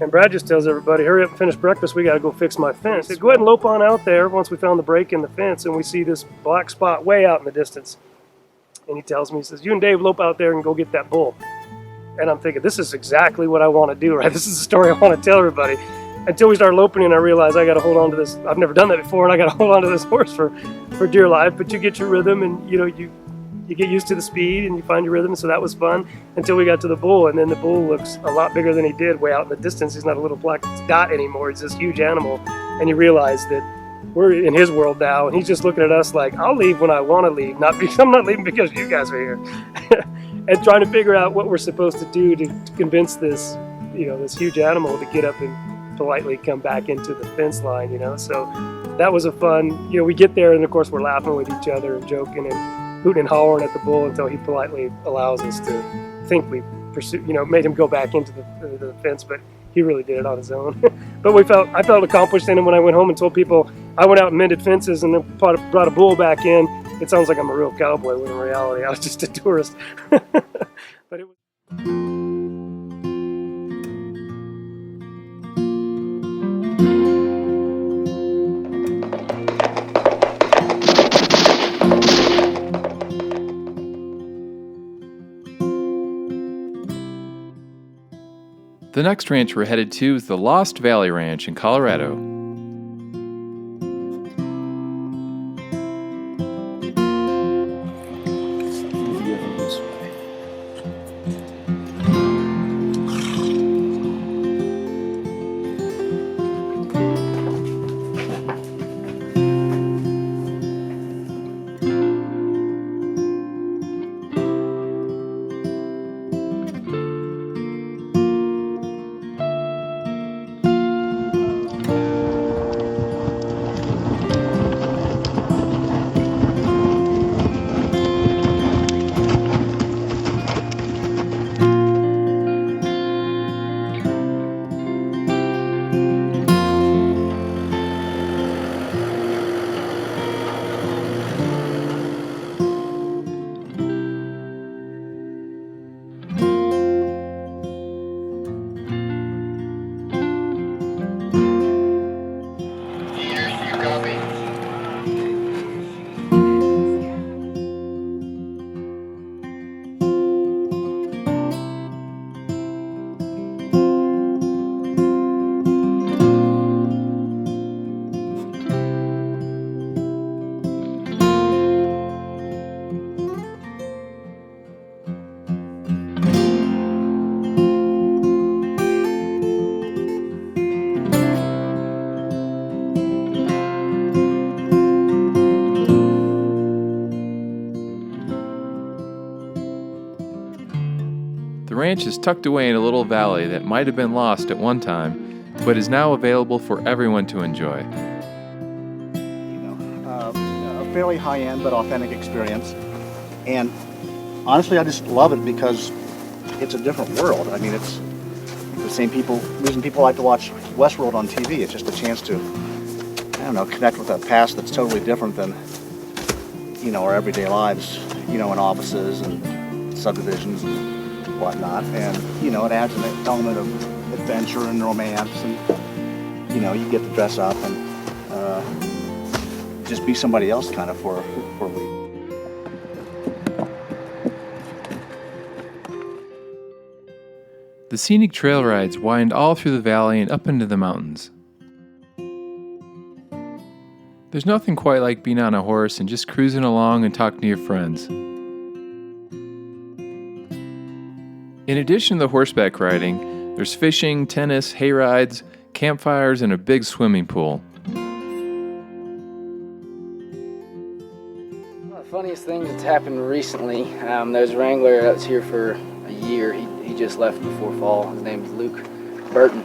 And Brad just tells everybody, "Hurry up and finish breakfast, we gotta go fix my fence." He said, "Go ahead and lope on out there." Once we found the break in the fence, and we see this black spot way out in the distance. And he tells me, he says, "You and Dave lope out there and go get that bull." And I'm thinking, this is exactly what I want to do, right? This is the story I want to tell everybody. Until we start loping, and I realize I got to hold on to this. I've never done that before, and I got to hold on to this horse for dear life. But you get your rhythm, and you get used to the speed, and you find your rhythm. So that was fun until we got to the bull, and then the bull looks a lot bigger than he did way out in the distance. He's not a little black dot anymore. He's this huge animal, and you realize that we're in his world now, and he's just looking at us like, "I'll leave when I want to leave. I'm not leaving because you guys are here." And trying to figure out what we're supposed to do to convince this, this huge animal to get up and politely come back into the fence line, So that was a fun, we get there, and of course we're laughing with each other and joking and hooting and hollering at the bull until he politely allows us to think we made him go back into the fence, but he really did it on his own. But I felt accomplished in him when I went home and told people I went out and mended fences and then brought a bull back in. It sounds like I'm a real cowboy, when in reality I was just a tourist. But it was. The next ranch we're headed to is the Lost Valley Ranch in Colorado. The ranch is tucked away in a little valley that might have been lost at one time, but is now available for everyone to enjoy. A fairly high-end but authentic experience. And honestly, I just love it because it's a different world. I mean, it's the same reason people like to watch Westworld on TV. It's just a chance to, connect with a past that's totally different than, our everyday lives, in offices and subdivisions and whatnot. And, it adds an element of adventure and romance, and, you get to dress up and just be somebody else kind of for a week. The scenic trail rides wind all through the valley and up into the mountains. There's nothing quite like being on a horse and just cruising along and talking to your friends. In addition to the horseback riding, there's fishing, tennis, hay rides, campfires, and a big swimming pool. One of the funniest things that's happened recently, there's a wrangler that's here for a year. He just left before fall. His name is Luke Burton.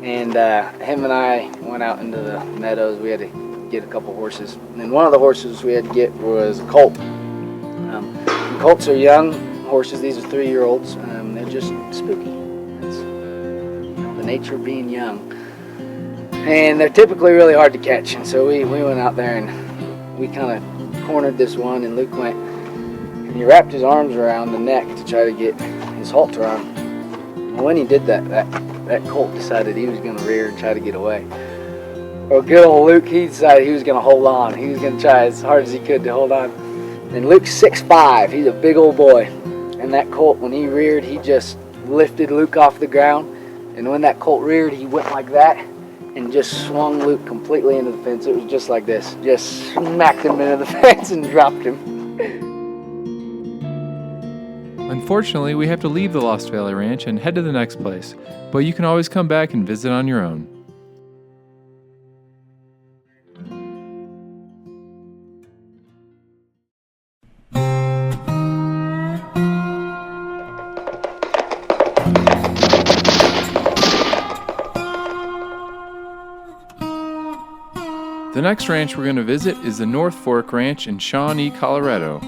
And him and I went out into the meadows. We had to get a couple horses. And one of the horses we had to get was a colt. Colts are young horses. These are 3-year-olds. They're just spooky. It's the nature of being young. And they're typically really hard to catch. And so we went out there and we kind of cornered this one, and Luke went and he wrapped his arms around the neck to try to get his halter on. And when he did that colt decided he was going to rear and try to get away. Well, good old Luke, he decided he was going to hold on. He was going to try as hard as he could to hold on. And Luke's 6'5", he's a big old boy. And that colt, when he reared, he just lifted Luke off the ground. And when that colt reared, he went like that and just swung Luke completely into the fence. It was just like this. Just smacked him into the fence and dropped him. Unfortunately, we have to leave the Lost Valley Ranch and head to the next place, but you can always come back and visit on your own. The next ranch we're going to visit is the North Fork Ranch in Shawnee, Colorado.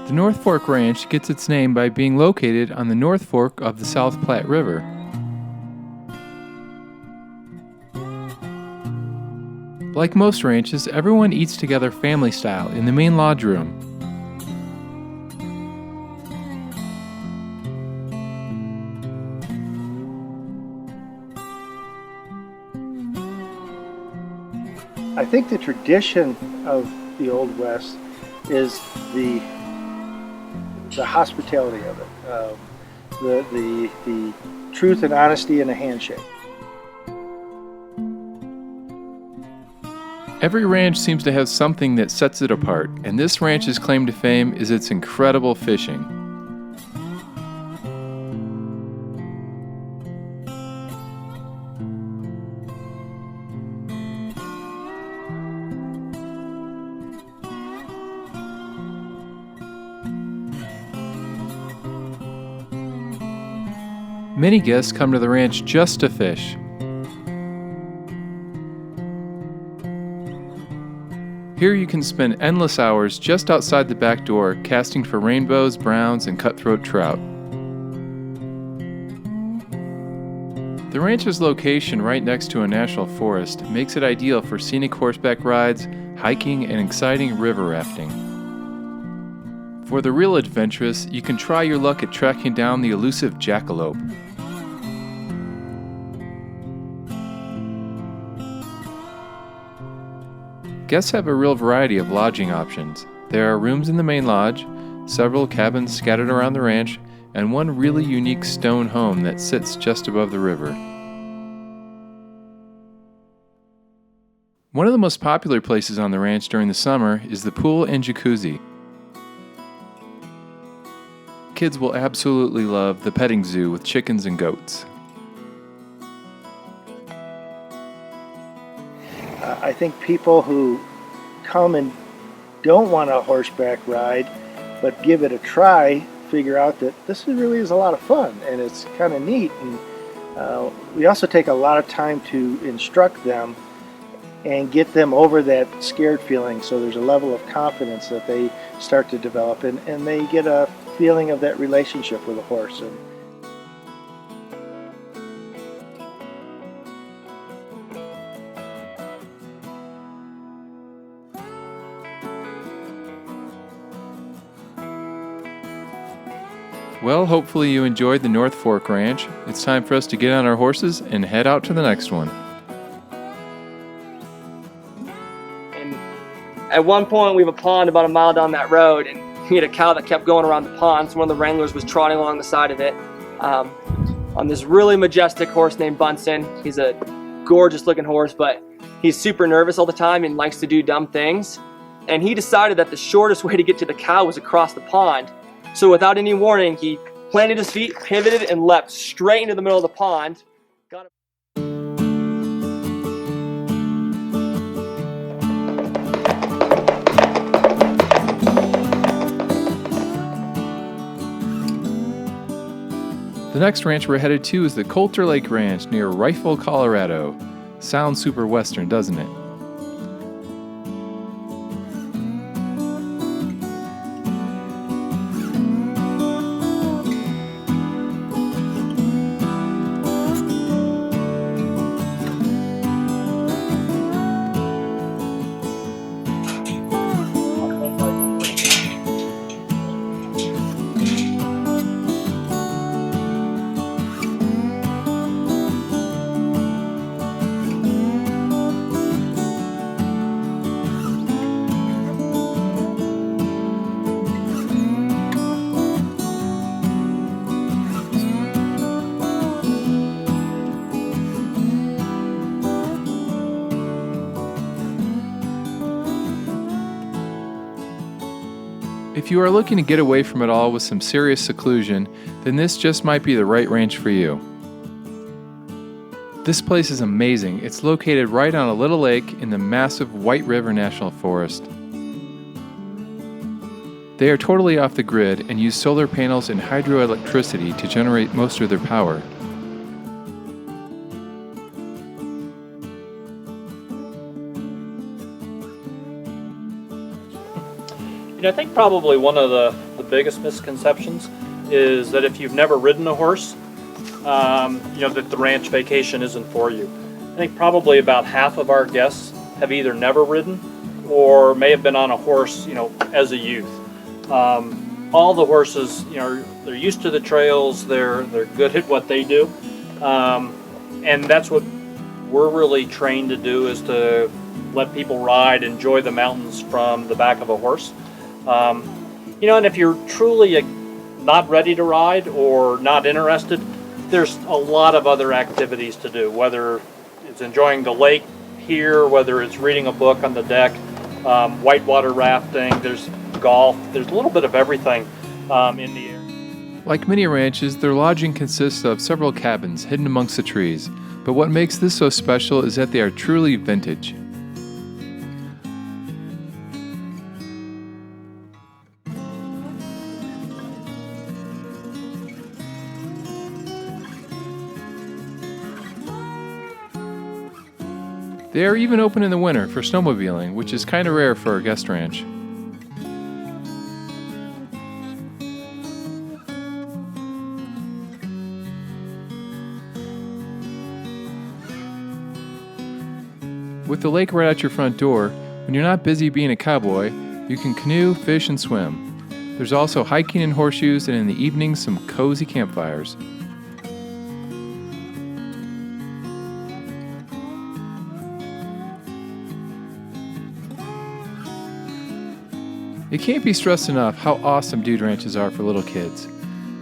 The North Fork Ranch gets its name by being located on the North Fork of the South Platte River. Like most ranches, everyone eats together family style in the main lodge room. I think the tradition of the Old West is the hospitality of it, the truth and honesty in a handshake. Every ranch seems to have something that sets it apart, and this ranch's claim to fame is its incredible fishing. Many guests come to the ranch just to fish. Here you can spend endless hours just outside the back door casting for rainbows, browns, and cutthroat trout. The ranch's location right next to a national forest makes it ideal for scenic horseback rides, hiking, and exciting river rafting. For the real adventurous, you can try your luck at tracking down the elusive jackalope. Guests have a real variety of lodging options. There are rooms in the main lodge, several cabins scattered around the ranch, and one really unique stone home that sits just above the river. One of the most popular places on the ranch during the summer is the pool and jacuzzi. kids will absolutely love the petting zoo with chickens and goats. I think people who come and don't want a horseback ride, but give it a try, figure out that this really is a lot of fun and it's kind of neat. And we also take a lot of time to instruct them and get them over that scared feeling, so there's a level of confidence that they start to develop, and they get a feeling of that relationship with a horse. And well, hopefully you enjoyed the North Fork Ranch. It's time for us to get on our horses and head out to the next one. And at one point we have a pond about a mile down that road, and we had a cow that kept going around the pond, so one of the wranglers was trotting along the side of it on this really majestic horse named Bunsen. He's a gorgeous looking horse, but he's super nervous all the time and likes to do dumb things. And he decided that the shortest way to get to the cow was across the pond. So without any warning, he planted his feet, pivoted, and leapt straight into the middle of the pond. The next ranch we're headed to is the Coulter Lake Ranch near Rifle, Colorado. Sounds super western, doesn't it? If you are looking to get away from it all with some serious seclusion, then this just might be the right ranch for you. This place is amazing. It's located right on a little lake in the massive White River National Forest. They are totally off the grid and use solar panels and hydroelectricity to generate most of their power. You know, I think probably one of the biggest misconceptions is that if you've never ridden a horse, you know, that the ranch vacation isn't for you. I think probably about half of our guests have either never ridden or may have been on a horse, you know, as a youth. All the horses, you know, they're used to the trails, they're good at what they do, and that's what we're really trained to do, is to let people ride, enjoy the mountains from the back of a horse. You know, and if you're truly not ready to ride or not interested, there's a lot of other activities to do, whether it's enjoying the lake here, whether it's reading a book on the deck, whitewater rafting, there's golf, there's a little bit of everything in the area. Like many ranches, their lodging consists of several cabins hidden amongst the trees, but what makes this so special is that they are truly vintage. They are even open in the winter for snowmobiling, which is kind of rare for a guest ranch. With the lake right at your front door, when you're not busy being a cowboy, you can canoe, fish, and swim. There's also hiking and horseshoes, and in the evenings, some cozy campfires. It can't be stressed enough how awesome dude ranches are for little kids.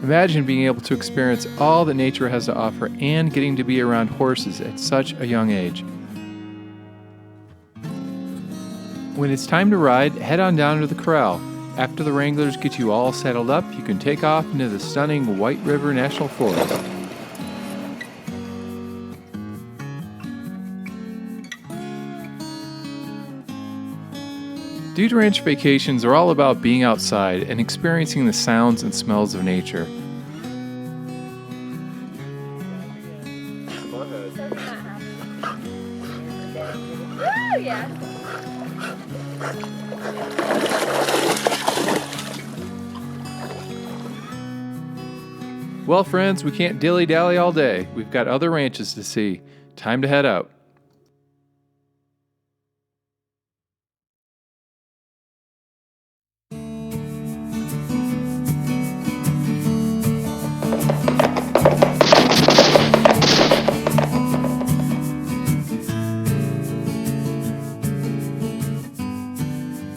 Imagine being able to experience all that nature has to offer and getting to be around horses at such a young age. When it's time to ride, head on down to the corral. After the Wranglers get you all saddled up, you can take off into the stunning White River National Forest. Dude Ranch vacations are all about being outside and experiencing the sounds and smells of nature. Well, friends, we can't dilly-dally all day. We've got other ranches to see. Time to head out.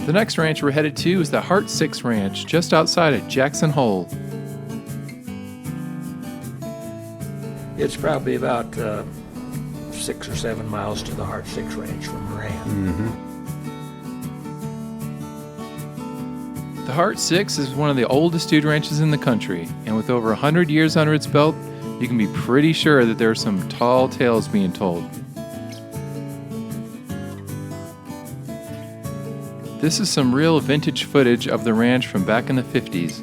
The next ranch we're headed to is the Heart 6 Ranch, just outside of Jackson Hole. It's probably about 6 or 7 miles to the Heart 6 Ranch from Moran. The Heart 6 is one of the oldest dude ranches in the country, and with over 100 years under its belt, you can be pretty sure that there are some tall tales being told. This is some real vintage footage of the ranch from back in the 50s.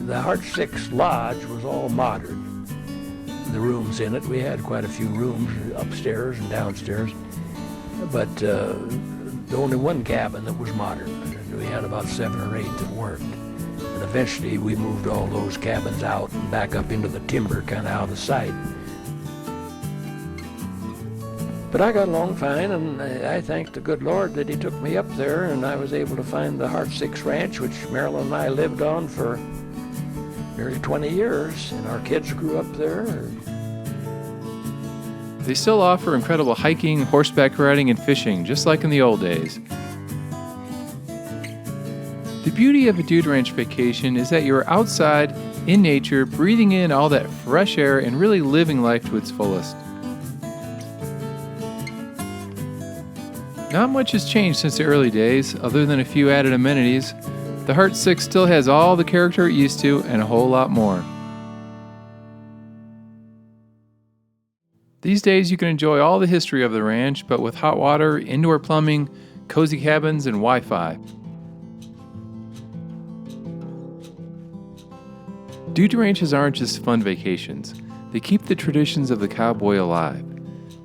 The Heart 6 Lodge was all modern. The rooms in it, we had quite a few rooms upstairs and downstairs, but the only one cabin that was modern. We had about 7 or 8 that weren't. And eventually we moved all those cabins out and back up into the timber, kind of out of sight. But I got along fine, and I thank the good Lord that he took me up there, and I was able to find the Heart 6 Ranch, which Marilyn and I lived on for nearly 20 years, and our kids grew up there. They still offer incredible hiking, horseback riding, and fishing, just like in the old days. The beauty of a dude ranch vacation is that you're outside, in nature, breathing in all that fresh air and really living life to its fullest. Not much has changed since the early days, other than a few added amenities. The Heart 6 still has all the character it used to and a whole lot more. These days you can enjoy all the history of the ranch, but with hot water, indoor plumbing, cozy cabins, and Wi-Fi. Dude ranches aren't just fun vacations. They keep the traditions of the cowboy alive.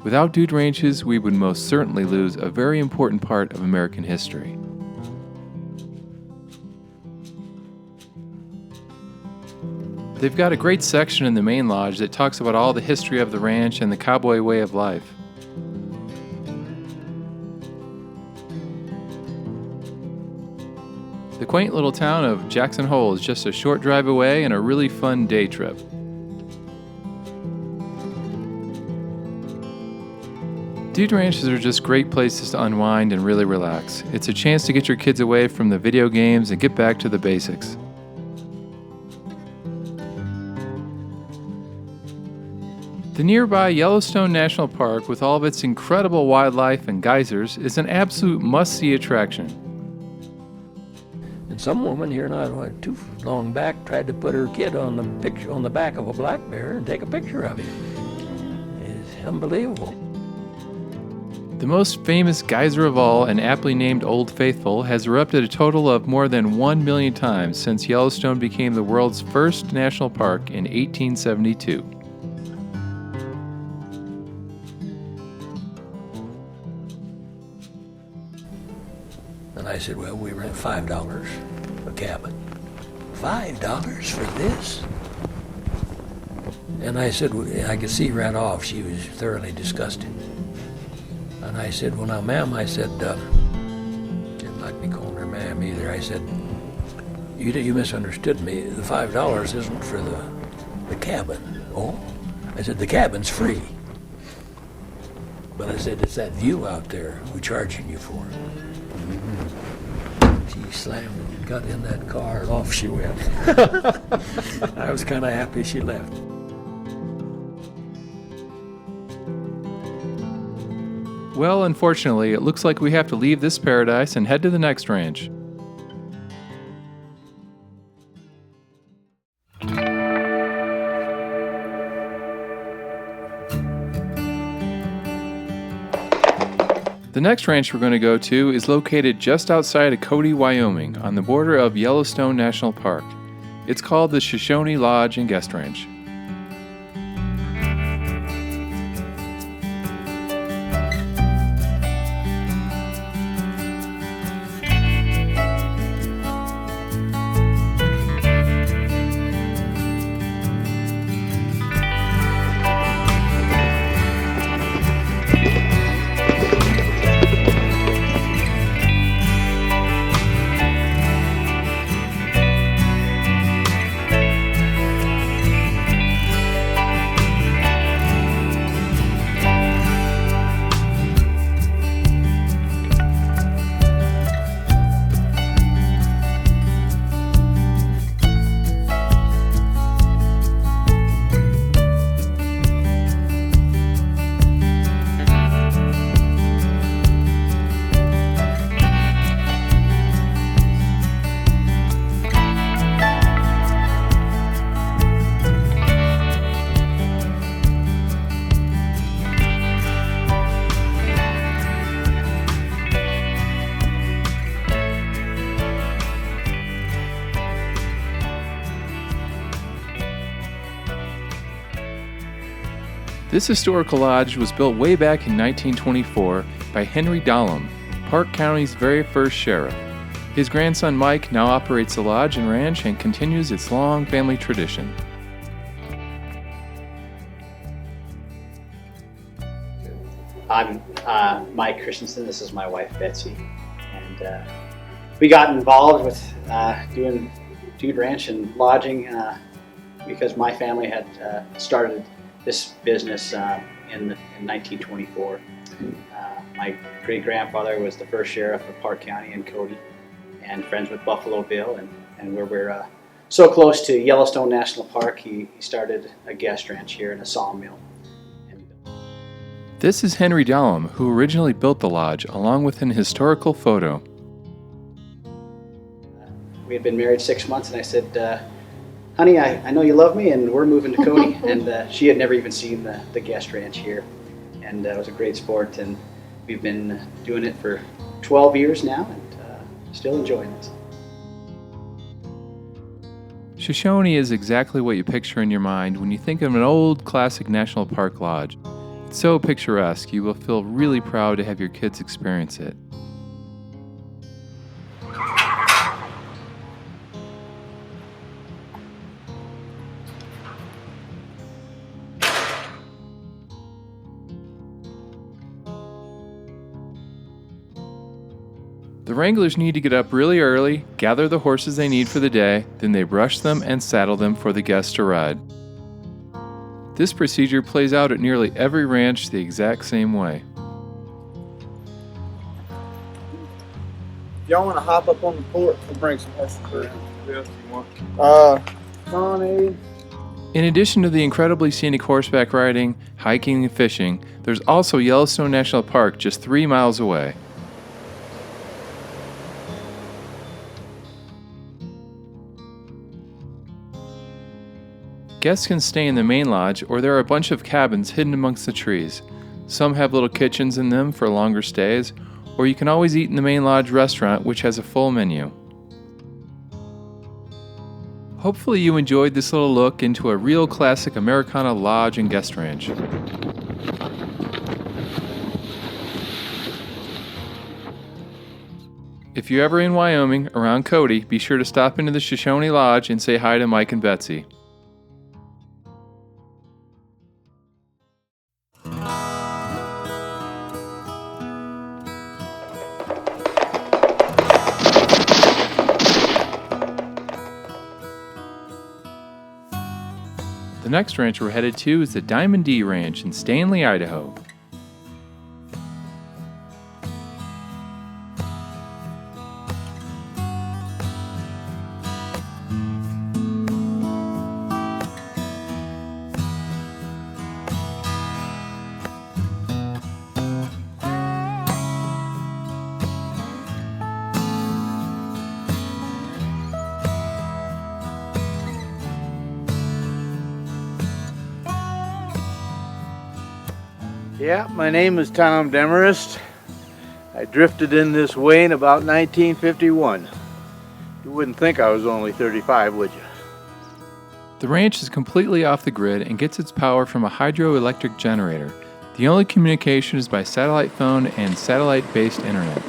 Without dude ranches, we would most certainly lose a very important part of American history. They've got a great section in the main lodge that talks about all the history of the ranch and the cowboy way of life. The quaint little town of Jackson Hole is just a short drive away and a really fun day trip. Dude ranches are just great places to unwind and really relax. It's a chance to get your kids away from the video games and get back to the basics. The nearby Yellowstone National Park, with all of its incredible wildlife and geysers, is an absolute must-see attraction. And some woman here not too long back tried to put her kid on the back of a black bear and take a picture of him. It's unbelievable. The most famous geyser of all, and aptly named Old Faithful, has erupted a total of more than 1 million times since Yellowstone became the world's first national park in 1872. And I said, well, we rent $5 a cabin. $5 for this? And I said, well, I could see right off she was thoroughly disgusted. And I said, well, now, ma'am, I said, didn't like me calling her ma'am either. I said, you misunderstood me. The $5 isn't for the cabin. Oh? I said, the cabin's free. But I said, it's that view out there we're charging you for. She slammed and got in that car and off she went. I was kind of happy she left. Well, unfortunately, it looks like we have to leave this paradise and head to the next ranch. The next ranch we're going to go to is located just outside of Cody, Wyoming, on the border of Yellowstone National Park. It's called the Shoshone Lodge and Guest Ranch. This historical lodge was built way back in 1924 by Henry Dollum, Park County's very first sheriff. His grandson Mike now operates the lodge and ranch and continues its long family tradition. I'm Mike Christensen. This is my wife Betsy, and we got involved with doing Dude Ranch and lodging because my family had started this business in 1924. My great-grandfather was the first sheriff of Park County in Cody, and friends with Buffalo Bill, and where we're so close to Yellowstone National Park, he started a guest ranch here and a sawmill. This is Henry Dollum, who originally built the lodge, along with an historical photo. We had been married 6 months, and I said, honey, I know you love me, and we're moving to Cody. And she had never even seen the guest ranch here, and it was a great sport, and we've been doing it for 12 years now, and still enjoying it. Shoshone is exactly what you picture in your mind when you think of an old classic national park lodge. It's so picturesque, you will feel really proud to have your kids experience it. The wranglers need to get up really early, gather the horses they need for the day, then they brush them and saddle them for the guests to ride. This procedure plays out at nearly every ranch the exact same way. Y'all want to hop up on the porch and bring some horses around? Yes, you want. Connie. In addition to the incredibly scenic horseback riding, hiking, and fishing, there's also Yellowstone National Park just 3 miles away. Guests can stay in the main lodge, or there are a bunch of cabins hidden amongst the trees. Some have little kitchens in them for longer stays, or you can always eat in the main lodge restaurant, which has a full menu. Hopefully you enjoyed this little look into a real classic Americana lodge and guest ranch. If you're ever in Wyoming, around Cody, be sure to stop into the Shoshone Lodge and say hi to Mike and Betsy. The next ranch we're headed to is the Diamond D Ranch in Stanley, Idaho. Yeah, my name is Tom Demarest. I drifted in this way in about 1951. You wouldn't think I was only 35, would you? The ranch is completely off the grid and gets its power from a hydroelectric generator. The only communication is by satellite phone and satellite-based internet.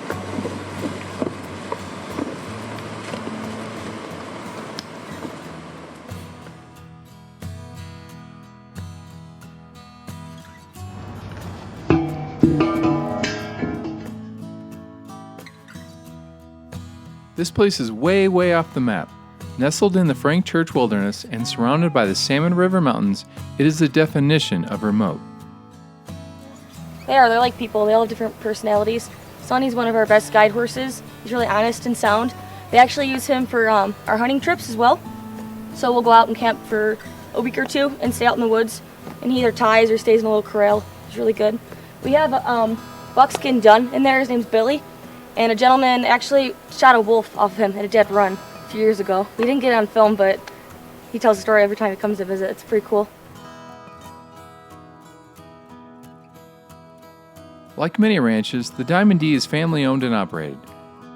This place is way, way off the map. Nestled in the Frank Church Wilderness and surrounded by the Salmon River Mountains, it is the definition of remote. They're like people. They all have different personalities. Sonny's one of our best guide horses. He's really honest and sound. They actually use him for our hunting trips as well. So we'll go out and camp for a week or two and stay out in the woods. And he either ties or stays in a little corral. He's really good. We have a buckskin dun in there. His name's Billy. And a gentleman actually shot a wolf off of him at a dead run a few years ago. We didn't get it on film, but he tells a story every time he comes to visit. It's pretty cool. Like many ranches, the Diamond D is family owned and operated.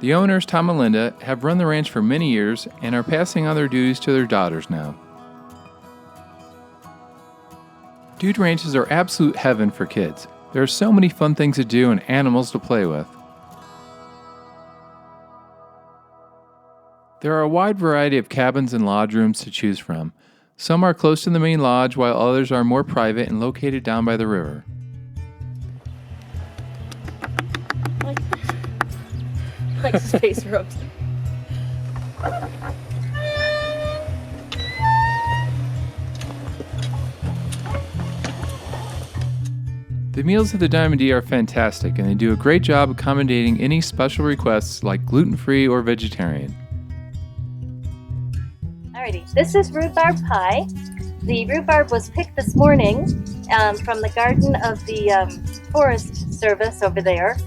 The owners, Tom and Linda, have run the ranch for many years and are passing on their duties to their daughters now. Dude ranches are absolute heaven for kids. There are so many fun things to do and animals to play with. There are a wide variety of cabins and lodge rooms to choose from. Some are close to the main lodge, while others are more private and located down by the river. Like space robes. The meals at the Diamond D are fantastic, and they do a great job accommodating any special requests like gluten-free or vegetarian. Alrighty, this is rhubarb pie. The rhubarb was picked this morning from the garden of the Forest Service over there.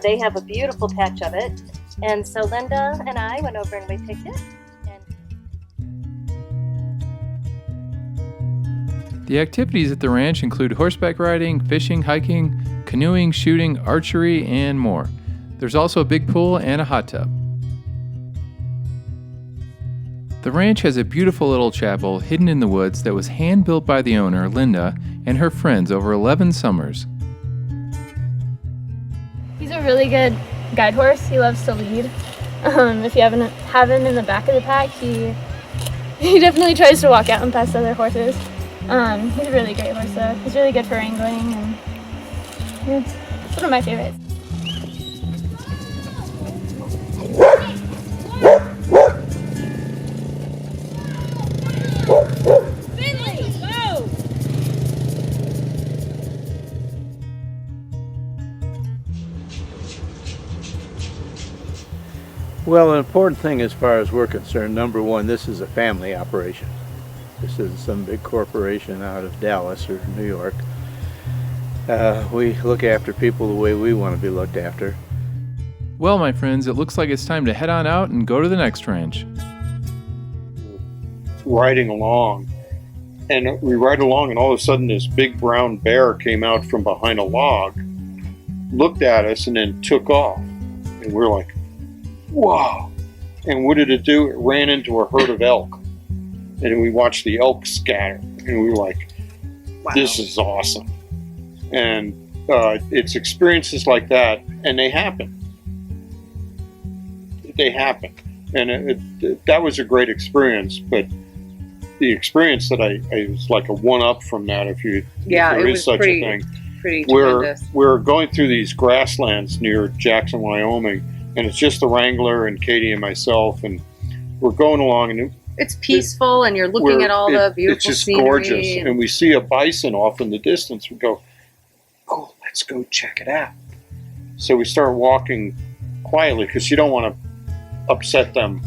They have a beautiful patch of it. And so Linda and I went over and we picked it. The activities at the ranch include horseback riding, fishing, hiking, canoeing, shooting, archery, and more. There's also a big pool and a hot tub. The ranch has a beautiful little chapel hidden in the woods that was hand-built by the owner, Linda, and her friends over 11 summers. He's a really good guide horse. He loves to lead. If you have him in the back of the pack, he definitely tries to walk out and pass other horses. He's a really great horse though. He's really good for wrangling, and it's one of my favorites. Well, an important thing as far as we're concerned, number one, this is a family operation. This isn't some big corporation out of Dallas or New York. We look after people the way we want to be looked after. Well, my friends, it looks like it's time to head on out and go to the next ranch. Riding along, and we ride along, and all of a sudden this big brown bear came out from behind a log, looked at us, and then took off. And we're like, wow. And what did it do? It ran into a herd of elk. And we watched the elk scatter. And we were like, this is awesome. And it's experiences like that, and they happen. They happen. And that was a great experience, but the experience that I was like a one-up from that, if there is such a thing. Pretty tremendous. We're going through these grasslands near Jackson, Wyoming, and it's just the Wrangler and Katie and myself, and we're going along, and it's peaceful, and you're looking at all the beautiful it's just scenery. Gorgeous, and we see a bison off in the distance. We go, cool, let's go check it out. So we start walking quietly because you don't want to upset them.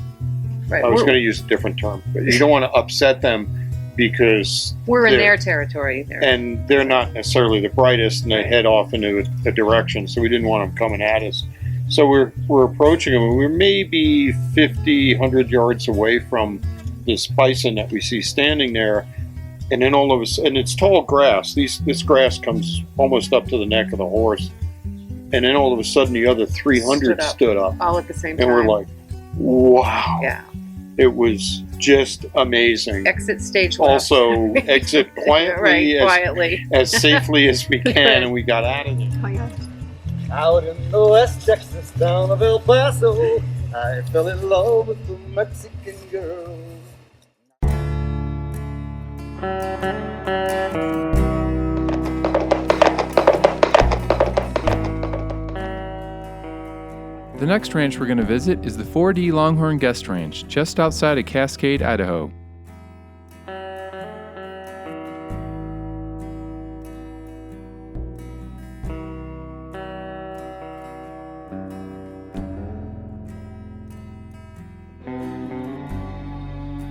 Right. I was going to use a different term, but you don't want to upset them because we're in their territory. And they're not necessarily the brightest, and they head off into a direction, so we didn't want them coming at us. So we're approaching them, and we're maybe 50, 100 yards away from this bison that we see standing there, And then all of a sudden, it's tall grass. This grass comes almost up to the neck of the horse. And then all of a sudden, the other 300 stood up. All at the same time. And we're like, wow. Yeah. It was just amazing. Exit stage left. Also, exit quietly, Right, quietly. as safely as we can, and we got out of there. Out in the West Texas town of El Paso, I fell in love with a Mexican girl. The next ranch we're going to visit is the 4D Longhorn Guest Ranch, just outside of Cascade, Idaho.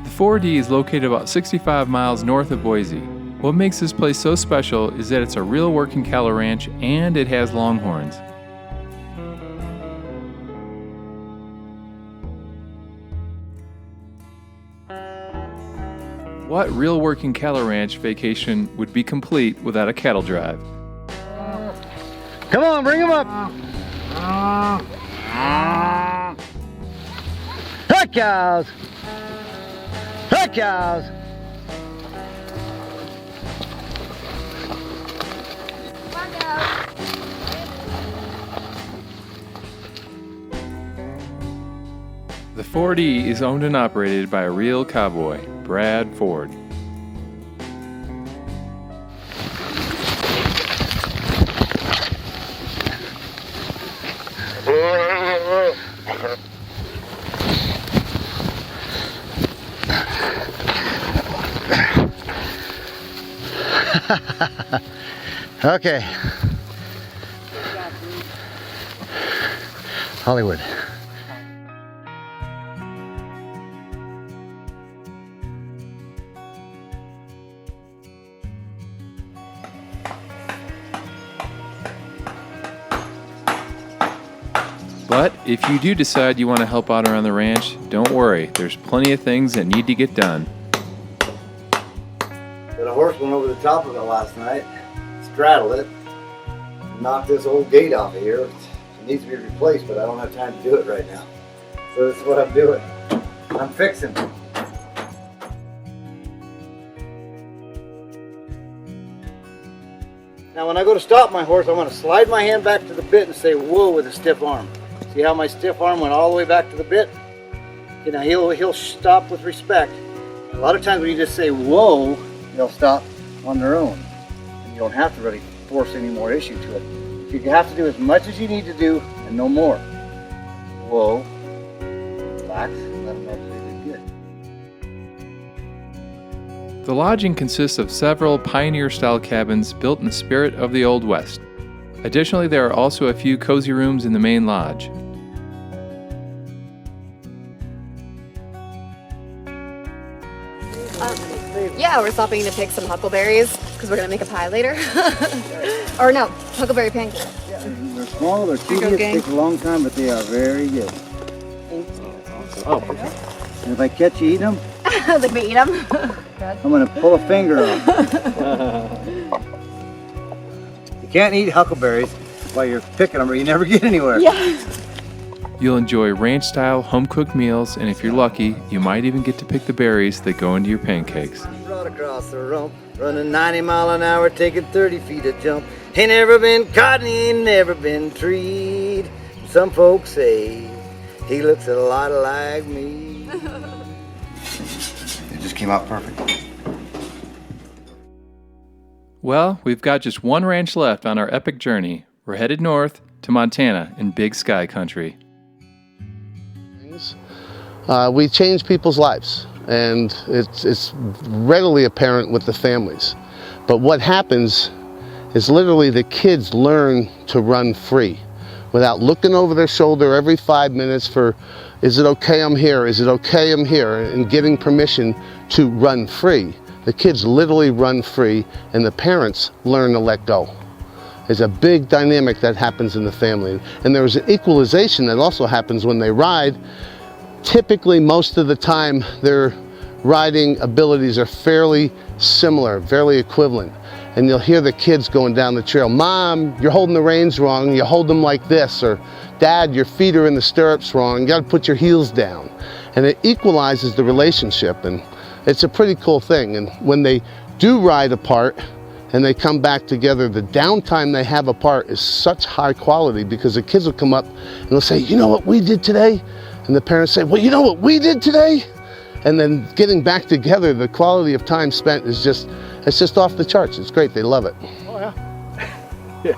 The 4D is located about 65 miles north of Boise. What makes this place so special is that it's a real working cattle ranch and it has longhorns. What real working cattle ranch vacation would be complete without a cattle drive? Come on, bring him up. Heck cows. Heck cows. The 4D is owned and operated by a real cowboy, Brad Ford. Okay. Hollywood. But if you do decide you want to help out around the ranch, don't worry, there's plenty of things that need to get done. But a horse went over the top of it last night, straddled it, and knocked this old gate off of here. It needs to be replaced, but I don't have time to do it right now. So this is what I'm doing. I'm fixing it. Now when I go to stop my horse, I want to slide my hand back to the bit and say whoa with a stiff arm. See how my stiff arm went all the way back to the bit? Okay, now he'll stop with respect. A lot of times when you just say whoa, they'll stop on their own. And you don't have to really force any more issue to it. You have to do as much as you need to do and no more. Whoa, relax, let them know they did good. The lodging consists of several pioneer-style cabins built in the spirit of the Old West. Additionally, there are also a few cozy rooms in the main lodge. Yeah, we're stopping to pick some huckleberries because we're gonna make a pie later. Or no, huckleberry pancakes. They're small, they're tedious, take a long time, but they are very good. Oh. And if I catch you eating them, Like we eat them. I'm gonna pull a finger off. You can't eat huckleberries while you're picking them or you never get anywhere. Yeah. You'll enjoy ranch-style, home-cooked meals, and if you're lucky, you might even get to pick the berries that go into your pancakes. Right across the rump, running 90 mile an hour, taking 30 feet a jump. Ain't never been caught and he ain't never been treed. Some folks say he looks a lot like me. It just came out perfect. Well, we've got just one ranch left on our epic journey. We're headed north to Montana in Big Sky Country. We change people's lives, and it's readily apparent with the families. But what happens is literally the kids learn to run free without looking over their shoulder every 5 minutes for, is it okay I'm here, is it okay I'm here, and getting permission to run free. The kids literally run free, and the parents learn to let go. There's a big dynamic that happens in the family, and there's an equalization that also happens when they ride. Typically, most of the time, they're riding abilities are fairly similar, fairly equivalent. And you'll hear the kids going down the trail, "Mom, you're holding the reins wrong, you hold them like this," or "Dad, your feet are in the stirrups wrong, you gotta put your heels down." And it equalizes the relationship, and it's a pretty cool thing. And when they do ride apart and they come back together, the downtime they have apart is such high quality, because the kids will come up and they'll say, "You know what we did today?" And the parents say, "Well, you know what we did today?" And then getting back together, the quality of time spent is just, it's just off the charts. It's great, they love it. Oh yeah. Yeah,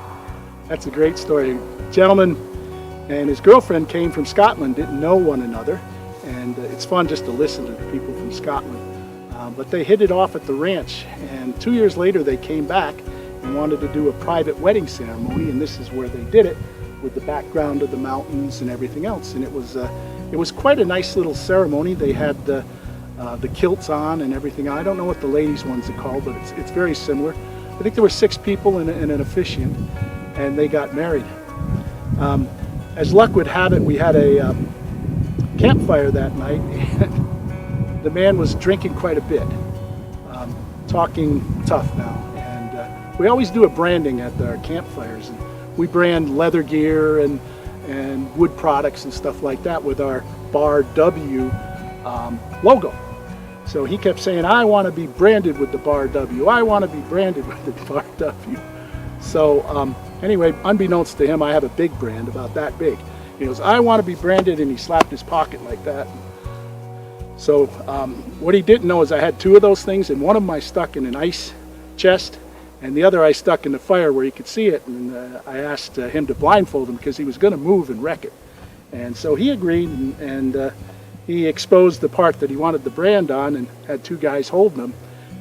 that's a great story. Gentleman and his girlfriend came from Scotland, didn't know one another, and it's fun just to listen to the people from Scotland. But they hit it off at the ranch, and 2 years later they came back and wanted to do a private wedding ceremony, and this is where they did it, with the background of the mountains and everything else. And it was quite a nice little ceremony. They had the kilts on and everything. I don't know what the ladies' ones are called, but it's very similar. I think there were 6 people and an officiant, and they got married. As luck would have it, we had a campfire that night. The man was drinking quite a bit, talking tough now. And we always do a branding at our campfires. And we brand leather gear and wood products and stuff like that with our Bar W logo. So he kept saying, "I want to be branded with the Bar W. I want to be branded with the Bar W." So anyway, unbeknownst to him, I have a big brand about that big. He goes, "I want to be branded," and he slapped his pocket like that. So what he didn't know is I had 2 of those things, and one of them I stuck in an ice chest, and the other I stuck in the fire where he could see it. And I asked him to blindfold him because he was going to move and wreck it. And so he agreed, and he exposed the part that he wanted the brand on, and had 2 guys holding him.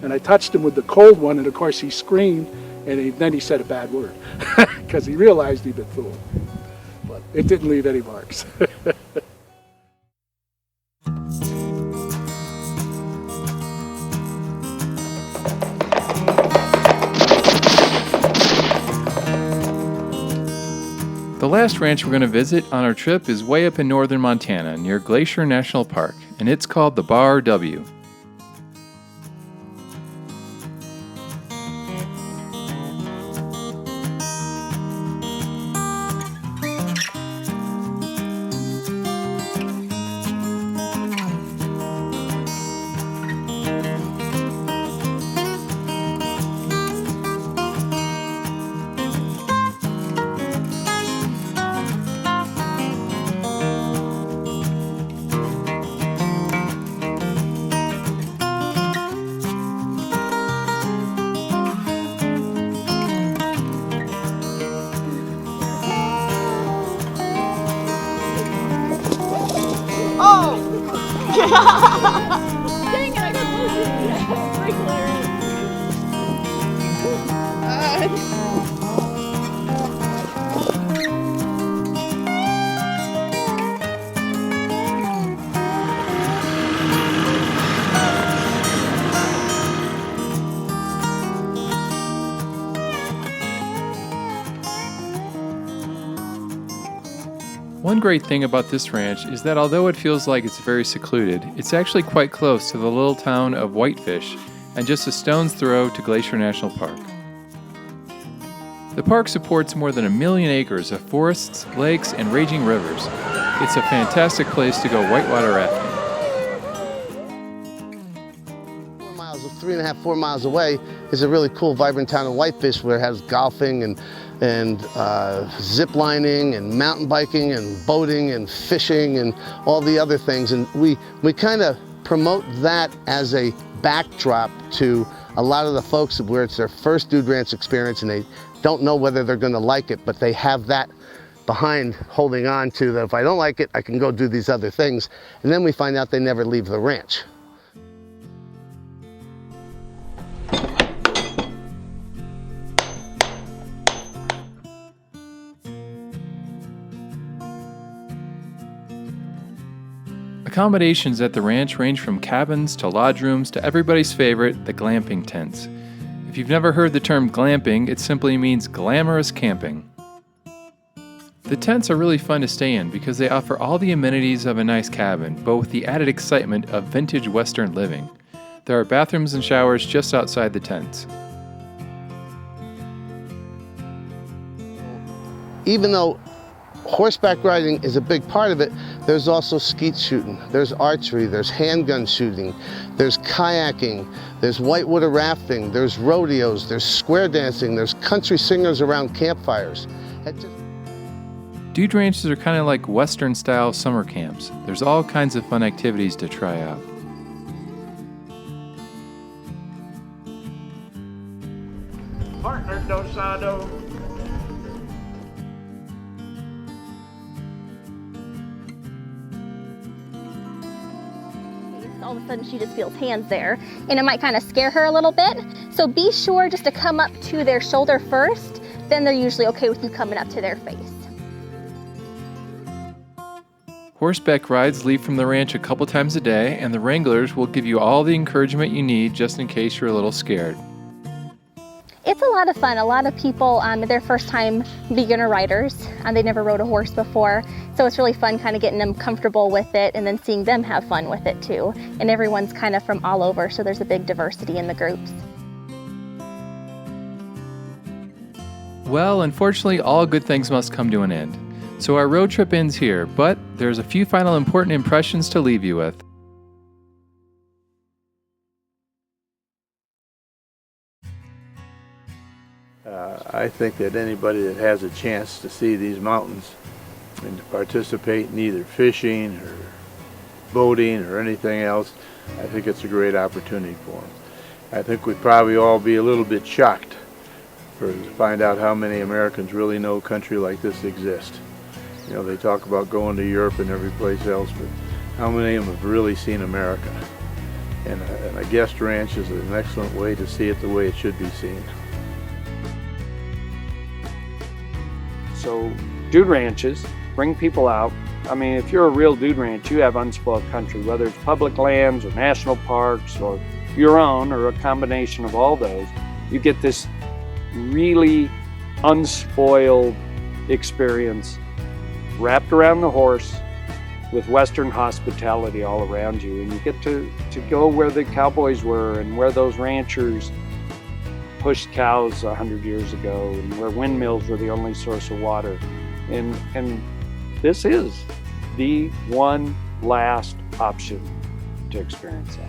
And I touched him with the cold one, and of course he screamed, and then he said a bad word because he realized he'd been fooled. But it didn't leave any marks. The last ranch we're going to visit on our trip is way up in northern Montana near Glacier National Park, and it's called the Bar W. Dang it, I got One great thing about this ranch is that although it feels like it's very secluded, it's actually quite close to the little town of Whitefish and just a stone's throw to Glacier National Park. The park supports more than 1 million acres of forests, lakes, and raging rivers. It's a fantastic place to go whitewater rafting. 3.5, 4 miles away is a really cool, vibrant town of Whitefish where it has golfing and zip lining and mountain biking and boating and fishing and all the other things. And we kind of promote that as a backdrop to a lot of the folks where it's their first Dude Ranch experience and they don't know whether they're going to like it, but they have that behind holding on to that if I don't like it, I can go do these other things. And then we find out they never leave the ranch. Accommodations at the ranch range from cabins to lodge rooms to everybody's favorite, the glamping tents. If you've never heard the term glamping, it simply means glamorous camping. The tents are really fun to stay in because they offer all the amenities of a nice cabin, but with the added excitement of vintage Western living. There are bathrooms and showers just outside the tents. Even though horseback riding is a big part of it, there's also skeet shooting, there's archery, there's handgun shooting, there's kayaking, there's whitewater rafting, there's rodeos, there's square dancing, there's country singers around campfires. Dude ranches are kind of like Western-style summer camps. There's all kinds of fun activities to try out. Partner Dosado. All of a sudden she just feels hands there, and it might kind of scare her a little bit. So be sure just to come up to their shoulder first, then they're usually okay with you coming up to their face. Horseback rides leave from the ranch a couple times a day, and the wranglers will give you all the encouragement you need just in case you're a little scared. It's a lot of fun. A lot of people, they're first time beginner riders, and they never rode a horse before. So it's really fun kind of getting them comfortable with it and then seeing them have fun with it too. And everyone's kind of from all over, so there's a big diversity in the groups. Well, unfortunately, all good things must come to an end. So our road trip ends here, but there's a few final important impressions to leave you with. I think that anybody that has a chance to see these mountains and to participate in either fishing or boating or anything else, I think it's a great opportunity for them. I think we'd probably all be a little bit shocked to find out how many Americans really know a country like this exists. You know, they talk about going to Europe and every place else, but how many of them have really seen America? And a guest ranch is an excellent way to see it the way it should be seen. So dude ranches bring people out. I mean, if you're a real dude ranch, you have unspoiled country, whether it's public lands or national parks or your own or a combination of all those. You get this really unspoiled experience wrapped around the horse with Western hospitality all around you. And you get to go where the cowboys were and where those ranchers pushed cows 100 years ago and where windmills were the only source of water. And this is the one last option to experience that.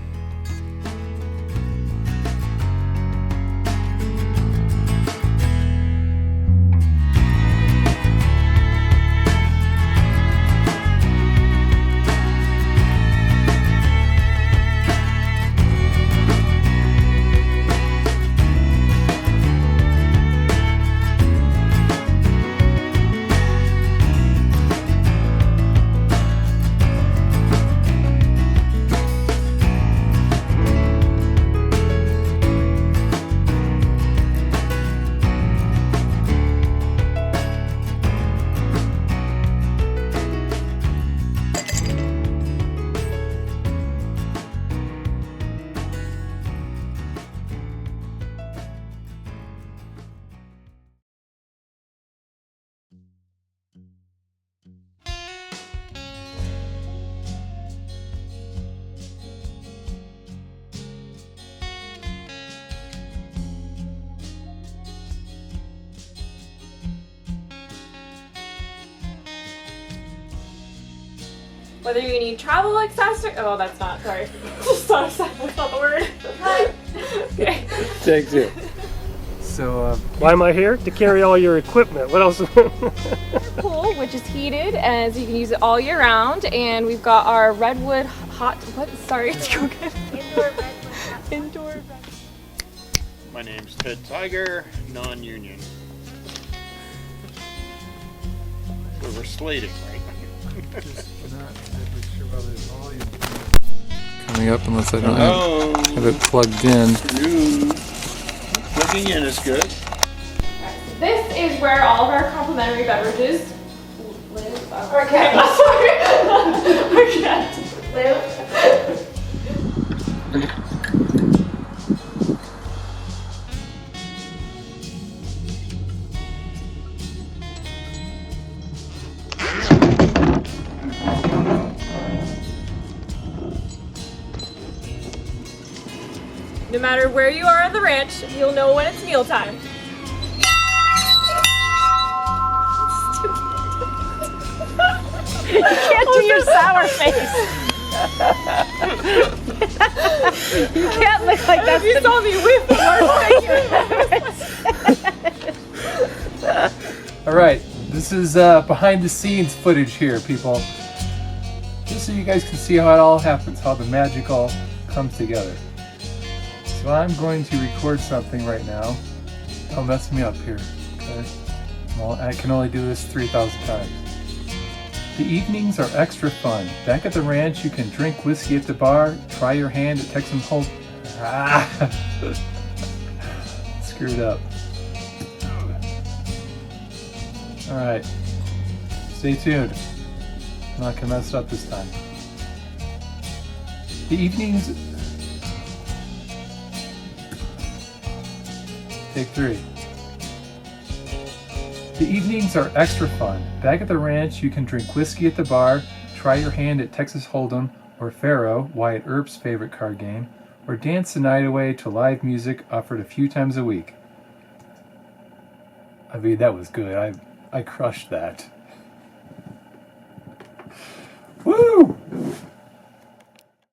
Whether you need travel accessories, oh, that's not, sorry. Just thought of that, that's not the word. Okay. Take two. So, why am I here? To carry all your equipment. What else? Pool, which is heated, as you can use it all year round, and we've got our redwood hot, what, sorry, it's go good. Indoor redwood. Indoor redwood. My name's Ted Tiger, non-union. So we're slating right now. Coming up unless I don't have it plugged in. Plugging in is good. This is where all of our complimentary beverages live. Okay, I'm sorry. Live. matter where you are on the ranch, you'll know when it's mealtime. You can't do your sour face. You can't look like that. You saw me whip the worst. All right, this is behind the scenes footage here, people. Just so you guys can see how it all happens, how the magic all comes together. So I'm going to record something right now. Don't mess me up here, okay? Well, I can only do this 3,000 times. The evenings are extra fun. Back at the ranch, you can drink whiskey at the bar, try your hand at Texan Holt. Screwed up. Alright. Stay tuned. I'm not gonna mess it up this time. The evenings... Take 3. The evenings are extra fun. Back at the ranch, you can drink whiskey at the bar, try your hand at Texas Hold'em or Faro, Wyatt Earp's favorite card game, or dance the night away to live music offered a few times a week. I mean, that was good. I crushed that. Woo!